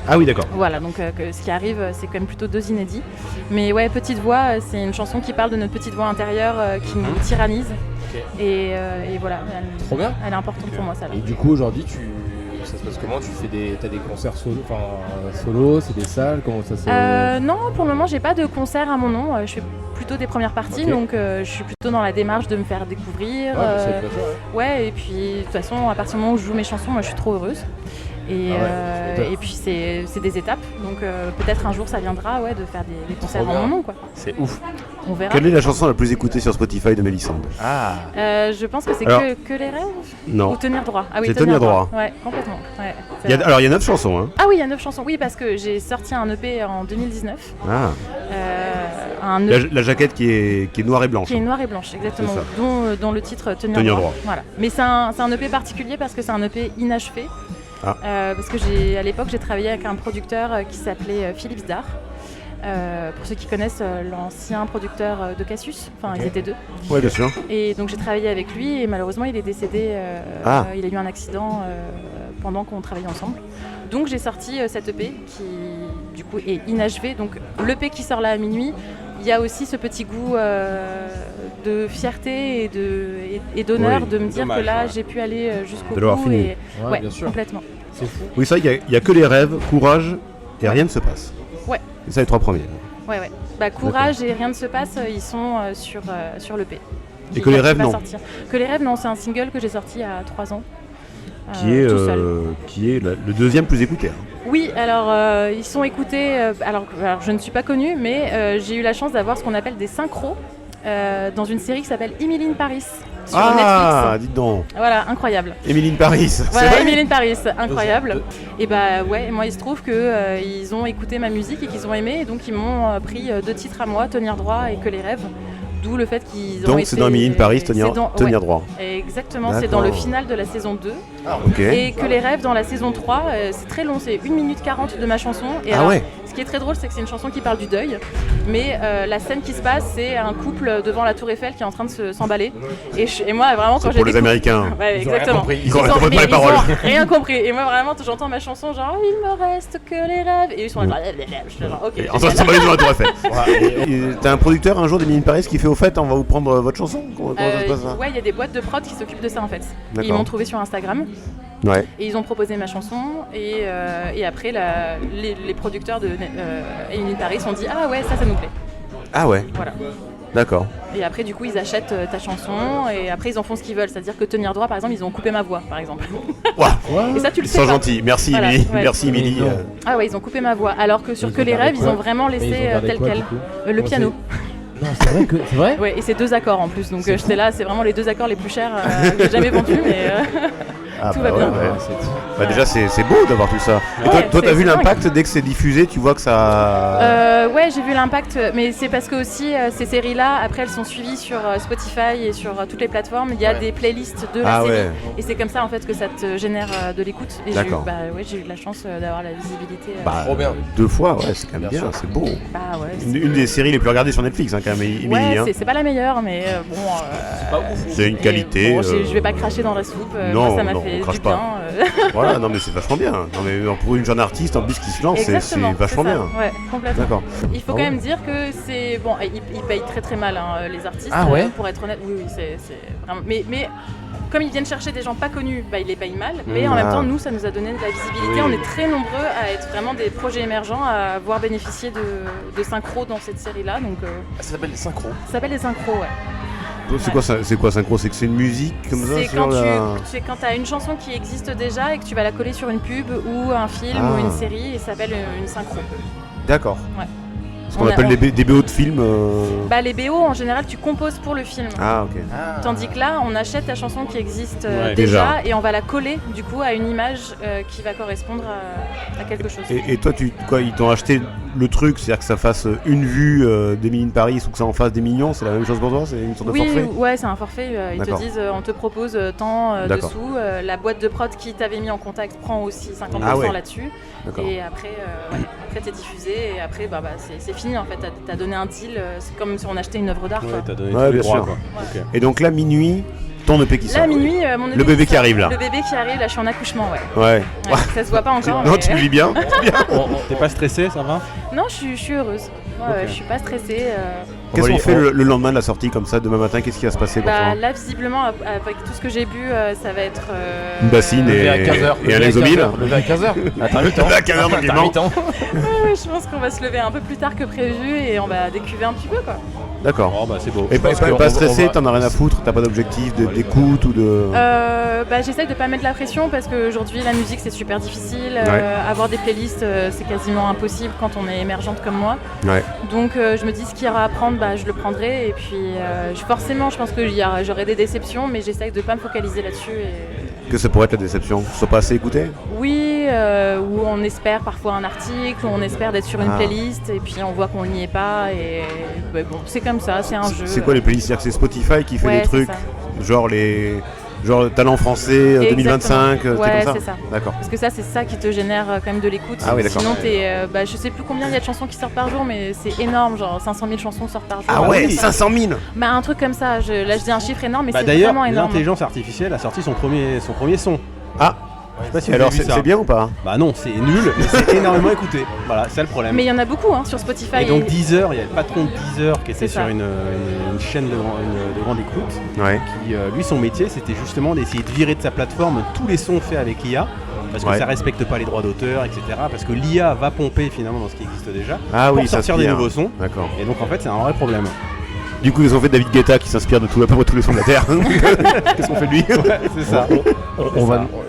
Ah oui, d'accord. Voilà, donc ce qui arrive, c'est quand même plutôt 2 inédits. Mais ouais, Petite Voix, c'est une chanson qui parle de notre petite voix intérieure qui nous tyrannise. Ok. Et voilà, Trop bien. elle est importante pour moi, ça. Et du coup, aujourd'hui, ça se passe comment? T'as des concerts solo, c'est des salles, comment ça se... Non, pour le moment, j'ai pas de concert à mon nom. Je fais plutôt des premières parties, Ok. donc je suis plutôt dans la démarche de me faire découvrir. Ouais, c'est pas sûr, ouais. Ouais, et puis de toute façon, à partir du moment où je joue mes chansons, moi je suis trop heureuse. Et, et puis c'est des étapes, donc peut-être un jour ça viendra de faire des concerts Trop en bien. mon nom, quoi. C'est ouf. On verra. Quelle est la chanson la plus écoutée sur Spotify de Mélissande? Ah. Je pense que c'est Alors- que les rêves Non. ou tenir droit. Ah oui, C'est Tenir droit. Ouais, complètement. Ouais, c'est Il y a, vrai. alors il y a 9 chansons. Hein. Ah oui, il y a 9 chansons. Oui, parce que j'ai sorti un EP en 2019. Ah. Un EP La jaquette qui est noire et blanche. qui est noire et blanche, exactement, C'est ça. dont le titre Tenir Tenir droit. droit. Voilà. Mais c'est un EP particulier parce que c'est un EP inachevé. Ah. Parce que à l'époque, j'ai travaillé avec un producteur qui s'appelait Philippe Zdar. Pour ceux qui connaissent l'ancien producteur de Cassius, enfin ils étaient 2. Ouais, bien sûr. Et donc j'ai travaillé avec lui et malheureusement il est décédé, il a eu un accident pendant qu'on travaillait ensemble. Donc j'ai sorti cet EP qui du coup est inachevé. Donc l'EP qui sort là à minuit, il y a aussi ce petit goût de fierté et d'honneur Oui, de me dire dommage, que là ouais. j'ai pu aller jusqu'au De l'avoir bout. fini. Et... Ouais, bien sûr. complètement. C'est fou. Oui, ça, il y a que les rêves, courage et rien ne se passe. Ouais. C'est ça les 3 premiers. Ouais. Bah, Courage et Rien ne se passe, ils sont sur l'EP. Et Que les rêves, non. Que les rêves, non, c'est un single que j'ai sorti il y a 3 ans. Qui est tout seul. le deuxième plus écouté. Hein. Oui, alors ils sont écoutés. Alors je ne suis pas connue, mais j'ai eu la chance d'avoir ce qu'on appelle des synchros dans une série qui s'appelle Emily in Paris sur Ah, Netflix. dites donc. Voilà, incroyable. Emily in Paris. C'est Voilà, vrai Emily in Paris, incroyable. Et bah ouais, moi il se trouve que ils ont écouté ma musique et qu'ils ont aimé, et donc ils m'ont pris 2 titres à moi, Tenir droit et Que les rêves. D'où le fait qu'ils ont Donc été... c'est dans Emily in Paris, c'est tenir ouais, droit. exactement, c'est dans le D'accord. final de la saison 2. Ok. Et Que les rêves dans la saison 3, c'est très long, c'est 1 minute 40 de ma chanson. Et Ah alors, ouais. ce qui est très drôle, c'est que c'est une chanson qui parle du deuil. Mais la scène qui se passe, c'est un couple devant la Tour Eiffel qui est en train de s'emballer. Et moi, vraiment, quand C'est j'ai pour les Américains. Ouais, Ils ont rien exactement. compris. Ils comprennent pas les ils paroles. ont rien compris. Et moi, vraiment, j'entends ma chanson, genre, il me reste que les rêves. Et ils sont là, je suis genre, ok. Et en train de s'emballer devant la Tour Eiffel. Et t'as un producteur un jour d'Emily in Paris qui fait au fait, on va vous prendre votre chanson. Comment ça se passe ça? Ouais, il y a des boîtes de prod qui s'occupent de ça en fait. D'accord. Ils m'ont trouvé sur Instagram Ouais. et ils ont proposé ma chanson. Et après, les producteurs de Emily in Paris ont dit ah ouais, ça nous plaît. Ah ouais. Voilà. D'accord. Et après, du coup, ils achètent ta chanson et après, ils en font ce qu'ils veulent. C'est-à-dire que Tenir droit, par exemple, ils ont coupé ma voix, par exemple. Waouh. Et ça, tu le Ils sais sont pas. gentils. Merci Voilà, Émilie. ouais. Merci Émilie. Ah ouais, ils ont coupé ma voix. Alors que sur Que les rêves, ils ont vraiment laissé tel quel. Le Comment piano. Non, c'est vrai que c'est vrai. Ouais, et c'est 2 accords en plus. Donc j'étais là, c'est vraiment les 2 accords les plus chers que j'ai jamais vendus. Mais Ah, tout bah va bien. ouais. C'est fou. Bah déjà c'est beau d'avoir tout ça. Et Ouais, toi t'as c'est vu dingue. l'impact dès que c'est diffusé, tu vois que ça. Ouais, j'ai vu l'impact, mais c'est parce que aussi ces séries-là, après elles sont suivies sur Spotify et sur toutes les plateformes. Il y a des playlists de la Ah série, ouais. et c'est comme ça en fait que ça te génère de l'écoute. Et D'accord. j'ai eu de la chance d'avoir la visibilité. Bah, Trop bien. 2 fois, ouais, c'est quand même Bien bien, sûr. c'est beau. Bah ouais. Une des séries les plus regardées sur Netflix, hein, quand même, Émilie. Ouais, hein. c'est pas la meilleure, mais bon. C'est une et qualité. bon, je vais pas cracher dans la soupe. non, moi, ça m'a non, fait on crache du pas. bien. Voilà, non mais c'est vachement bien. Non mais pour une jeune artiste en plus qui se lance, c'est Exactement, vachement ça. bien. Ouais, complètement. D'accord. Il faut Ah quand ouais. même dire que c'est bon, ils payent très très mal hein, les artistes. Ah ouais pour être honnête, oui, c'est vraiment. Mais comme ils viennent chercher des gens pas connus, bah, ils les payent mal. Mais en même Ah. temps, nous, ça nous a donné de la visibilité. Oui. On est très nombreux à être vraiment des projets émergents, à avoir bénéficié de synchro dans cette série-là. Donc, Ah, ça s'appelle les synchros. ça s'appelle les synchros, ouais. C'est quoi synchro? C'est que c'est une musique comme ça C'est sur la... quand tu as une chanson qui existe déjà et que tu vas la coller sur une pub ou un film Ah. ou une série, et ça s'appelle une synchro. D'accord. Ouais. Ce qu'on appelle des BO de films. Bah, les BO, en général, tu composes pour le film. Ah, ok. Tandis que là, on achète la chanson qui existe Ouais, déjà et on va la coller du coup à une image qui va correspondre à quelque chose. Et toi, ils t'ont acheté le truc, c'est-à-dire que ça fasse une vue d'Emily in Paris ou que ça en fasse des millions, c'est la même chose pour toi? C'est une sorte de forfait? Ouais, c'est un forfait. Ils te disent on te propose tant D'accord. dessous. La boîte de prod qui t'avait mis en contact prend aussi 50% là-dessus. D'accord. Et après, t'es diffusé et après, c'est fini en fait. T'as donné un deal. C'est comme si on achetait une œuvre d'art. Ouais, quoi. t'as donné Ouais, tous les bien droits, sûr. quoi. Ouais. Ok. Et donc là, minuit, ton EP qui sort. Là, minuit, mon Le bébé bébé qui sort. arrive, là. Le bébé qui arrive, là, je suis en accouchement, ouais. Ouais. Ça se voit pas encore. Non, mais- tu le vis bien. T'es pas stressé, ça va? Non, je suis heureuse. Ouais, je suis pas stressée. Qu'est-ce qu'on fait le lendemain de la sortie comme ça, demain matin? Qu'est-ce qui va se passer pour toi? Là, visiblement, avec tout ce que j'ai bu, ça va être. Une bassine Lever à 15h. et un exomile. Lever à 15h. Intermittent. Lever à 15h tranquillement. Intermittent. Ouais, je pense qu'on va se lever un peu plus tard que prévu et on va décuver un petit peu, quoi. D'accord. Oh bah c'est beau. Et Je pense pas qu'on stressé, va- t'en as rien à foutre, t'as pas d'objectif d'écoute ou de. J'essaye de pas mettre la pression parce qu'aujourd'hui la musique c'est super difficile. Avoir des playlists c'est quasiment impossible quand on est émergente comme moi. Ouais. Donc je me dis ce qu'il y aura à prendre, je le prendrai. Et puis forcément je pense que j'aurai des déceptions, mais j'essaye de pas me focaliser là-dessus. Que ça pourrait être la déception? Que ce soit pas assez écouté? Oui, où on espère parfois un article, où on espère d'être sur une playlist et puis on voit qu'on n'y est pas. Et bon, c'est comme ça, c'est un jeu. C'est quoi les playlists? C'est-à-dire que c'est Spotify qui fait Ouais, des trucs, c'est genre talent français 2025, Exactement. c'est Ouais, comme c'est ça. ça. D'accord. Parce que ça, c'est ça qui te génère quand même de l'écoute. Ah oui, d'accord. Sinon, je sais plus combien il y a de chansons qui sortent par jour, mais c'est énorme, genre 500 000 chansons sortent par jour. Ah ouais, oui. 500 000. Un truc comme ça. Là, je dis un chiffre énorme, mais c'est D'ailleurs, vraiment énorme. l'intelligence artificielle a sorti son premier son. Ah. Je sais pas si Alors vous avez vu ça. c'est bien ou pas? Bah non, c'est nul, mais c'est énormément écouté. Voilà, c'est ça le problème. Mais il y en a beaucoup sur Spotify. Et donc Deezer, il y a le patron de Deezer qui était C'est ça. sur une chaîne de grande écoute, Ouais. qui lui son métier c'était justement d'essayer de virer de sa plateforme tous les sons faits avec l'IA, parce que Ouais. ça respecte pas les droits d'auteur, etc. Parce que l'IA va pomper finalement dans ce qui existe déjà Ah pour oui, ça sortir se des tient. nouveaux sons. D'accord. Et donc en fait c'est un vrai problème. Du coup, ils ont fait David Guetta qui s'inspire de à peu près tous les sons de la Terre. Qu'est-ce qu'on fait de lui? C'est ça.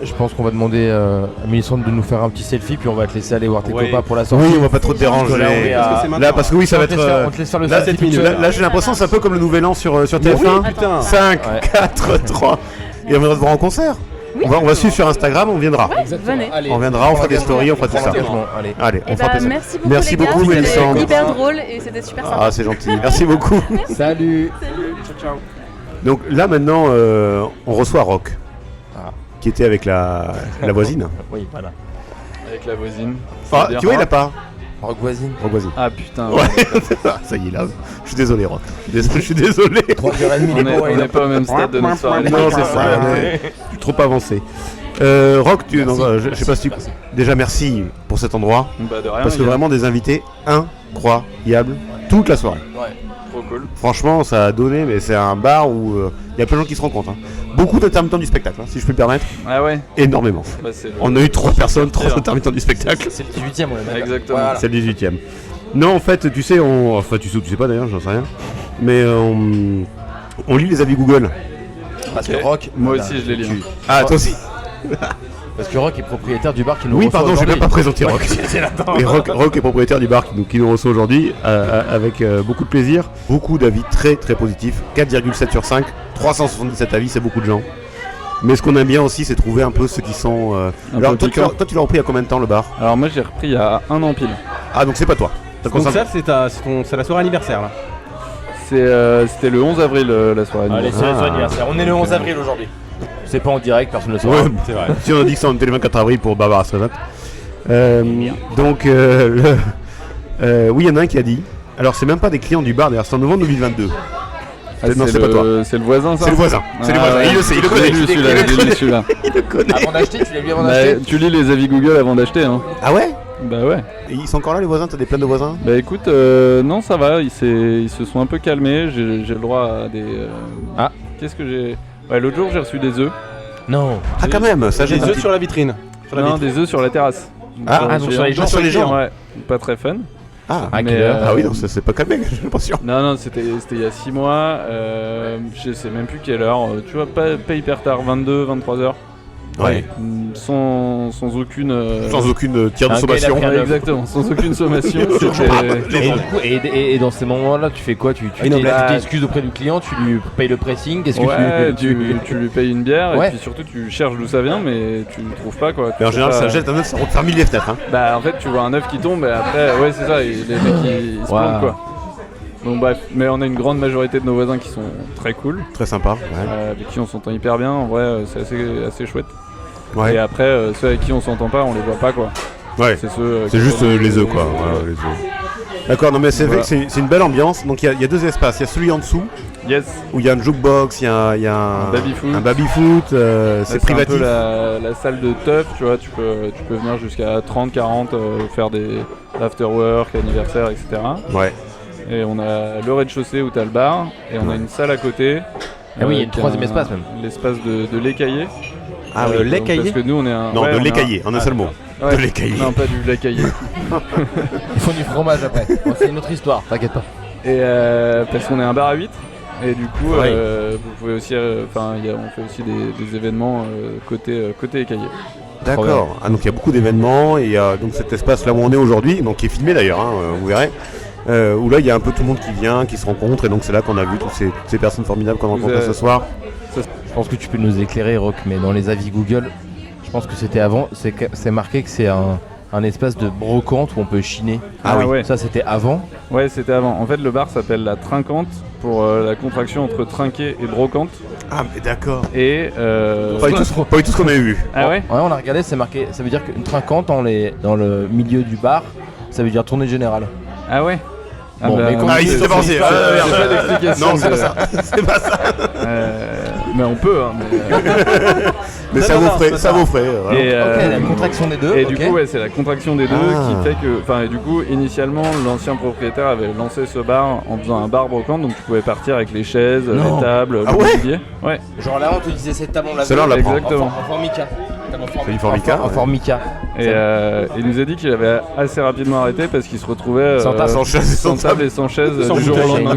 Je pense qu'on va demander à Mélissandre de nous faire un petit selfie, puis on va te laisser aller voir tes Ouais. copains pour la sortie. Oui, on va pas trop te déranger. Là, on est à- Parce que c'est Là, maintenant. parce que oui, ça va On te être. laisse faire- on te laisse faire le Là, selfie. 7 minutes. Là, j'ai l'impression que c'est un peu comme le Nouvel An sur TF1. Oui, putain. 5, Ouais. 4, 3. Et on va te voir en concert. Oui. On va suivre sur Instagram, on viendra. Venez. Allez. On viendra, on fera des stories, on fera tout ça. Engagement, allez. Allez, on Et fera plaisir. merci beaucoup, Merci les gars. beaucoup, C'était Mélissandre. hyper drôle et c'était super sympa. Ah, c'est gentil. Merci beaucoup. Salut. Donc là, maintenant, on reçoit Rock, Ah. qui était avec la voisine. Oui, voilà. Avec la voisine. Ah, tu vois, il a pas. Rock voisine. Rock voisine. Ah putain. Ouais, ça y est, là. Je suis désolé, Rock. Je suis désolé. 3h30, On n'est pas au même stade de notre soirée. Non, c'est ça. Je suis trop avancé. Rock, je sais pas si tu. Déjà, merci pour cet endroit. Bah de rien. Parce que les gars. vraiment des invités incroyables toute la soirée. Ouais. Trop cool. Franchement, ça a donné, mais c'est un bar où il y a plein de gens qui se rencontrent. Beaucoup d'intermittents du spectacle, si je peux me permettre. Ah ouais. Énormément. Bah, c'est le- On a eu 3 personnes, 3 Pire. intermittents du spectacle. C'est le 18ème, on l'a même. Exactement. Voilà. C'est le 18ème. Non, en fait, tu sais, enfin, tu sais pas d'ailleurs, j'en sais rien. Mais on lit les avis Google. Parce que Rock. Moi aussi je les lis. Ah, toi aussi. Parce que Rock est propriétaire du bar qui nous Oui, reçoit pardon, j'ai même pas présenté Rock. aujourd'hui. Et Rock est propriétaire du bar qui nous reçoit aujourd'hui avec beaucoup de plaisir. Beaucoup d'avis très très positifs. 4,7 sur 5. 377 avis, c'est beaucoup de gens. Mais ce qu'on aime bien aussi, c'est trouver un peu ceux qui sont. Alors, toi, tu l'as repris il y a combien de temps le bar? Alors moi j'ai repris il y a 1 an pile. Ah, donc c'est pas toi. Donc ça c'est la soirée anniversaire là. C'était le 11 avril la soirée. Allez, c'est Ah. son anniversaire. On est le 11 avril aujourd'hui. C'est pas en direct, personne ne le saura. Ouais, C'est vrai. si on a dit que c'est le 24 avril pour Barbara Streisand. Donc, oui, il y en a un qui a dit. Alors, c'est même pas des clients du bar, d'ailleurs, c'est en novembre 2022. Non, c'est pas toi. C'est le voisin ça. C'est le voisin. C'est le Ah voisin. ouais. Il le sait, il le Je connaît. l'ai lu celui-là, je l'ai lu celui-là. Il le connaît. Avant d'acheter, tu l'as lu avant Bah, d'acheter. tu lis les avis Google avant d'acheter hein. Ah ouais? Bah ouais. Et ils sont encore là, les voisins? T'as des plaintes de voisins? Bah écoute, non ça va, ils se sont un peu calmés, j'ai le droit à des... Ah, qu'est-ce que j'ai... Ouais, l'autre jour j'ai reçu des œufs. Non. Ah, quand même, ça J'ai gêne. des œufs sur la vitrine. Non, des œufs sur la terrasse. Ah, donc sur les gens. Sur les gens. Ouais, pas très fun. Ah, À Mais, quelle heure ah oui, non, ça c'est pas calmé, j'ai l'impression. Non, c'était il y a 6 mois, je sais même plus quelle heure, tu vois, pas hyper tard, 22, 23h. Ouais. Sans aucune. Sans aucune tir de sommation. Exactement, sans aucune sommation. Et dans ces moments-là, tu fais quoi? Tu t'excuses auprès du client, tu lui payes le pressing, qu'est-ce que tu lui payes une bière et puis surtout tu cherches d'où ça vient, mais tu ne trouves pas quoi. Mais en général, ça jette un œuf, ça roule par milliers de fenêtres. Hein. Bah en fait, tu vois un œuf qui tombe et après, ouais, c'est ça, les mecs ils se plantent quoi. Donc bref, mais on a une grande majorité de nos voisins qui sont très cool. Très sympa. Avec qui on s'entend hyper bien, en vrai, c'est assez chouette. Ouais. Et après, ceux avec qui on s'entend pas, on les voit pas quoi. Ouais. C'est juste les œufs quoi. Ouais, les œufs. D'accord, non mais c'est vrai que c'est une belle ambiance. Donc il y a deux espaces. Il y a celui en dessous. Yes. Où il y a un jukebox, il y a un baby-foot. C'est privatif. C'est un peu la salle de teuf, tu vois. Tu peux venir jusqu'à 30-40, faire des after-work, anniversaires, etc. Ouais. Et on a le rez-de-chaussée où t'as le bar. Et on a une salle à côté. Ah oui, il y a une troisième espace même. L'espace de lait caillé. Ah oui, lait caillé. Parce que nous on est un. Non, de lait caillé, en un seul mot. Ouais. De lait caillé. Non, pas du lait caillé. Ils font du fromage après. Bon, c'est une autre histoire, t'inquiète pas. Et parce qu'on est un bar à 8. Et du coup, vous pouvez aussi. On fait aussi des événements côté écaillé. D'accord. Ah, donc il y a beaucoup d'événements et il y a donc cet espace là où on est aujourd'hui, donc qui est filmé d'ailleurs, hein, vous verrez. Où là il y a un peu tout le monde qui vient, qui se rencontre et donc c'est là qu'on a vu toutes ces personnes formidables qu'on a rencontrées ce soir. Je pense que tu peux nous éclairer Rock, mais dans les avis Google, je pense que c'était avant, c'est marqué que c'est un espace de brocante où on peut chiner. Ah oui, ouais. Ça c'était avant. Ouais, c'était avant. En fait le bar s'appelle la Trinquante pour la contraction entre trinquer et brocante. Ah mais d'accord. Et pas du tout ce qu'on avait vu. Ah ouais. Ouais, on a regardé, c'est marqué, ça veut dire qu'une trinquante dans le milieu du bar, ça veut dire tournée générale. Ah ouais. Bon, mais il s'est pensé. Non, c'est pas ça. C'est pas ça. Mais on peut. Hein, mais ça vous ferait. Voilà. Et, la contraction des deux. Et du coup, c'est la contraction des deux qui fait que. Enfin, et du coup, initialement, l'ancien propriétaire avait lancé ce bar en faisant un bar brocante, donc tu pouvais partir avec les chaises, les tables, le mobilier. Ouais. Genre là, on te disait cette table, on l'a. Celle-là, on la prend. Exactement. En formica. C'est une formica. En formica. Et il nous a dit qu'il avait assez rapidement arrêté parce qu'il se retrouvait sans table et sans chaise du jour au lendemain.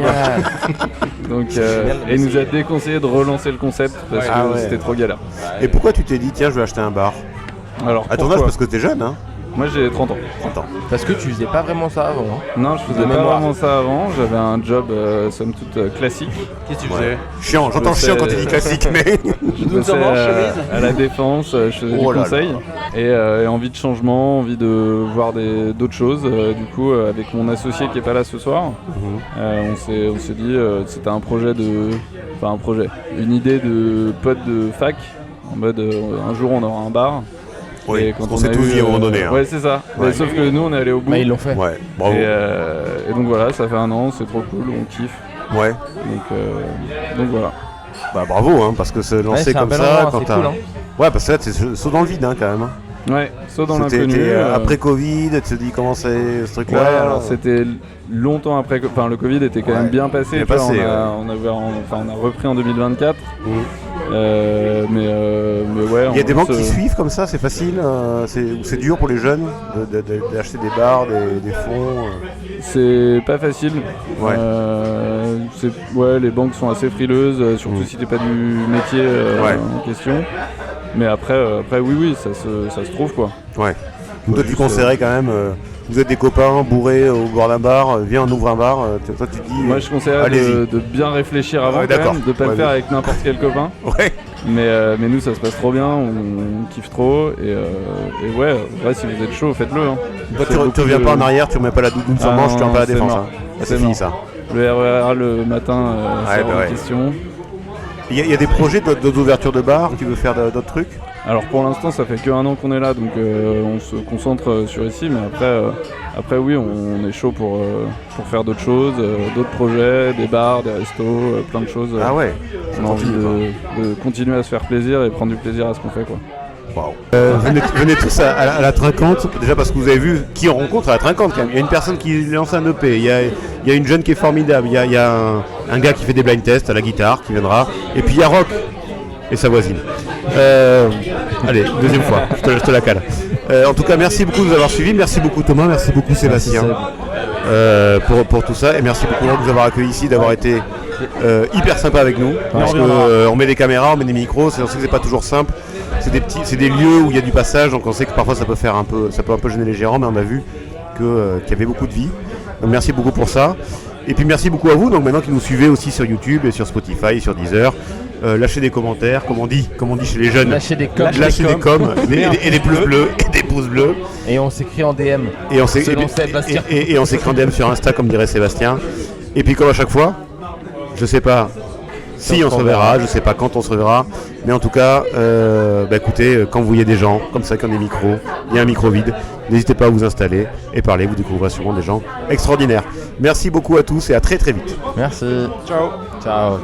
Donc, et il nous a déconseillé de relancer le concept parce que c'était trop galère. Et pourquoi tu t'es dit tiens je vais acheter un bar? Alors à ton âge parce que t'es jeune hein? Moi j'ai 30 ans. Parce que tu faisais pas vraiment ça avant hein? Non, je faisais pas vraiment ça avant, j'avais un job somme toute classique. Qu'est-ce que tu faisais? Chiant, j'entends chiant quand tu dis classique mais... Je bossais à la défense, je faisais du conseil et envie de changement, envie de voir d'autres choses. Du coup avec mon associé qui est pas là ce soir, on s'est dit c'était une idée de pote de fac, en mode un jour on aura un bar. Oui, et quand on s'est tout vu à un moment donné. Hein. Ouais, c'est ça. Ouais. Sauf que nous, on est allé au bout. Bah, ils l'ont fait. Ouais, bravo. Et donc voilà, ça fait un an, c'est trop cool, on kiffe. Ouais. Donc voilà. Bah bravo, hein, parce que se lancer comme ça, quand t'as. Cool, hein. Ouais, parce que là, c'est saut dans le vide, hein, quand même. Hein. Ouais, saut dans l'inconnu. Après Covid, tu te dis comment c'est ce truc-là. Ouais, alors c'était longtemps après. Enfin, le Covid était quand même bien passé. On a repris en 2024. Mais ouais. Il y a des banques qui suivent comme ça, c'est facile. C'est dur pour les jeunes d'acheter des bars, des fonds. C'est pas facile. Ouais. Les banques sont assez frileuses, surtout si t'es pas du métier en question. Mais après oui, ça se trouve quoi. Ouais. Donc toi tu conseillerais quand même, vous êtes des copains bourrés au bord d'un bar, viens on ouvre un bar, toi tu dis... Moi je conseillerais de bien réfléchir avant quand même, de pas le faire avec n'importe quel copain. Ouais. Mais nous ça se passe trop bien, on kiffe trop et ouais, si vous êtes chaud faites-le. Hein. Toi tu reviens pas en arrière, tu remets pas la doudoune sur le manche, tu remets pas la défense. Hein. C'est fini ça. Le RER le matin, c'est hors de question. Il y a des projets d'ouverture de bar, tu veux faire d'autres trucs? Alors pour l'instant ça fait qu'un an qu'on est là donc on se concentre sur ici mais après oui on est chaud pour faire d'autres choses, d'autres projets, des bars, des restos, plein de choses. Ah ouais. On a envie de continuer à se faire plaisir et prendre du plaisir à ce qu'on fait quoi. Wow. Venez tous à la Trinquante, déjà parce que vous avez vu qui on rencontre à la Trinquante quand même. Il y a une personne qui lance un EP, il y a une jeune qui est formidable, il y a un gars qui fait des blind tests à la guitare qui viendra, et puis il y a Rock et sa voisine. Allez, deuxième fois, je te la cale. En tout cas, merci beaucoup de nous avoir suivis, merci beaucoup Thomas, merci beaucoup Sébastien pour tout ça, et merci beaucoup de nous avoir accueillis ici, d'avoir été hyper sympa avec nous. Parce qu'on met des caméras, on met des micros, on sait que c'est pas toujours simple. C'est des lieux où il y a du passage, donc on sait que parfois ça peut un peu gêner les gérants, mais on a vu qu'il y avait beaucoup de vie. Donc merci beaucoup pour ça. Et puis merci beaucoup à vous, donc maintenant qui nous suivez aussi sur YouTube et sur Spotify, sur Deezer. Lâchez des commentaires, comme on dit chez les jeunes. Lâchez des coms. Et des pouces bleus, et des pouces bleus. Et on s'écrit en DM. Et on s'écrit en DM sur Insta, comme dirait Sébastien. Et puis comme à chaque fois, je sais pas si on se reverra, je sais pas quand on se reverra, mais en tout cas, écoutez, quand vous voyez des gens comme ça, qui ont des micros, il y a un micro vide, n'hésitez pas à vous installer et parler, vous découvrirez sûrement des gens extraordinaires. Merci beaucoup à tous et à très très vite. Merci. Ciao. Ciao.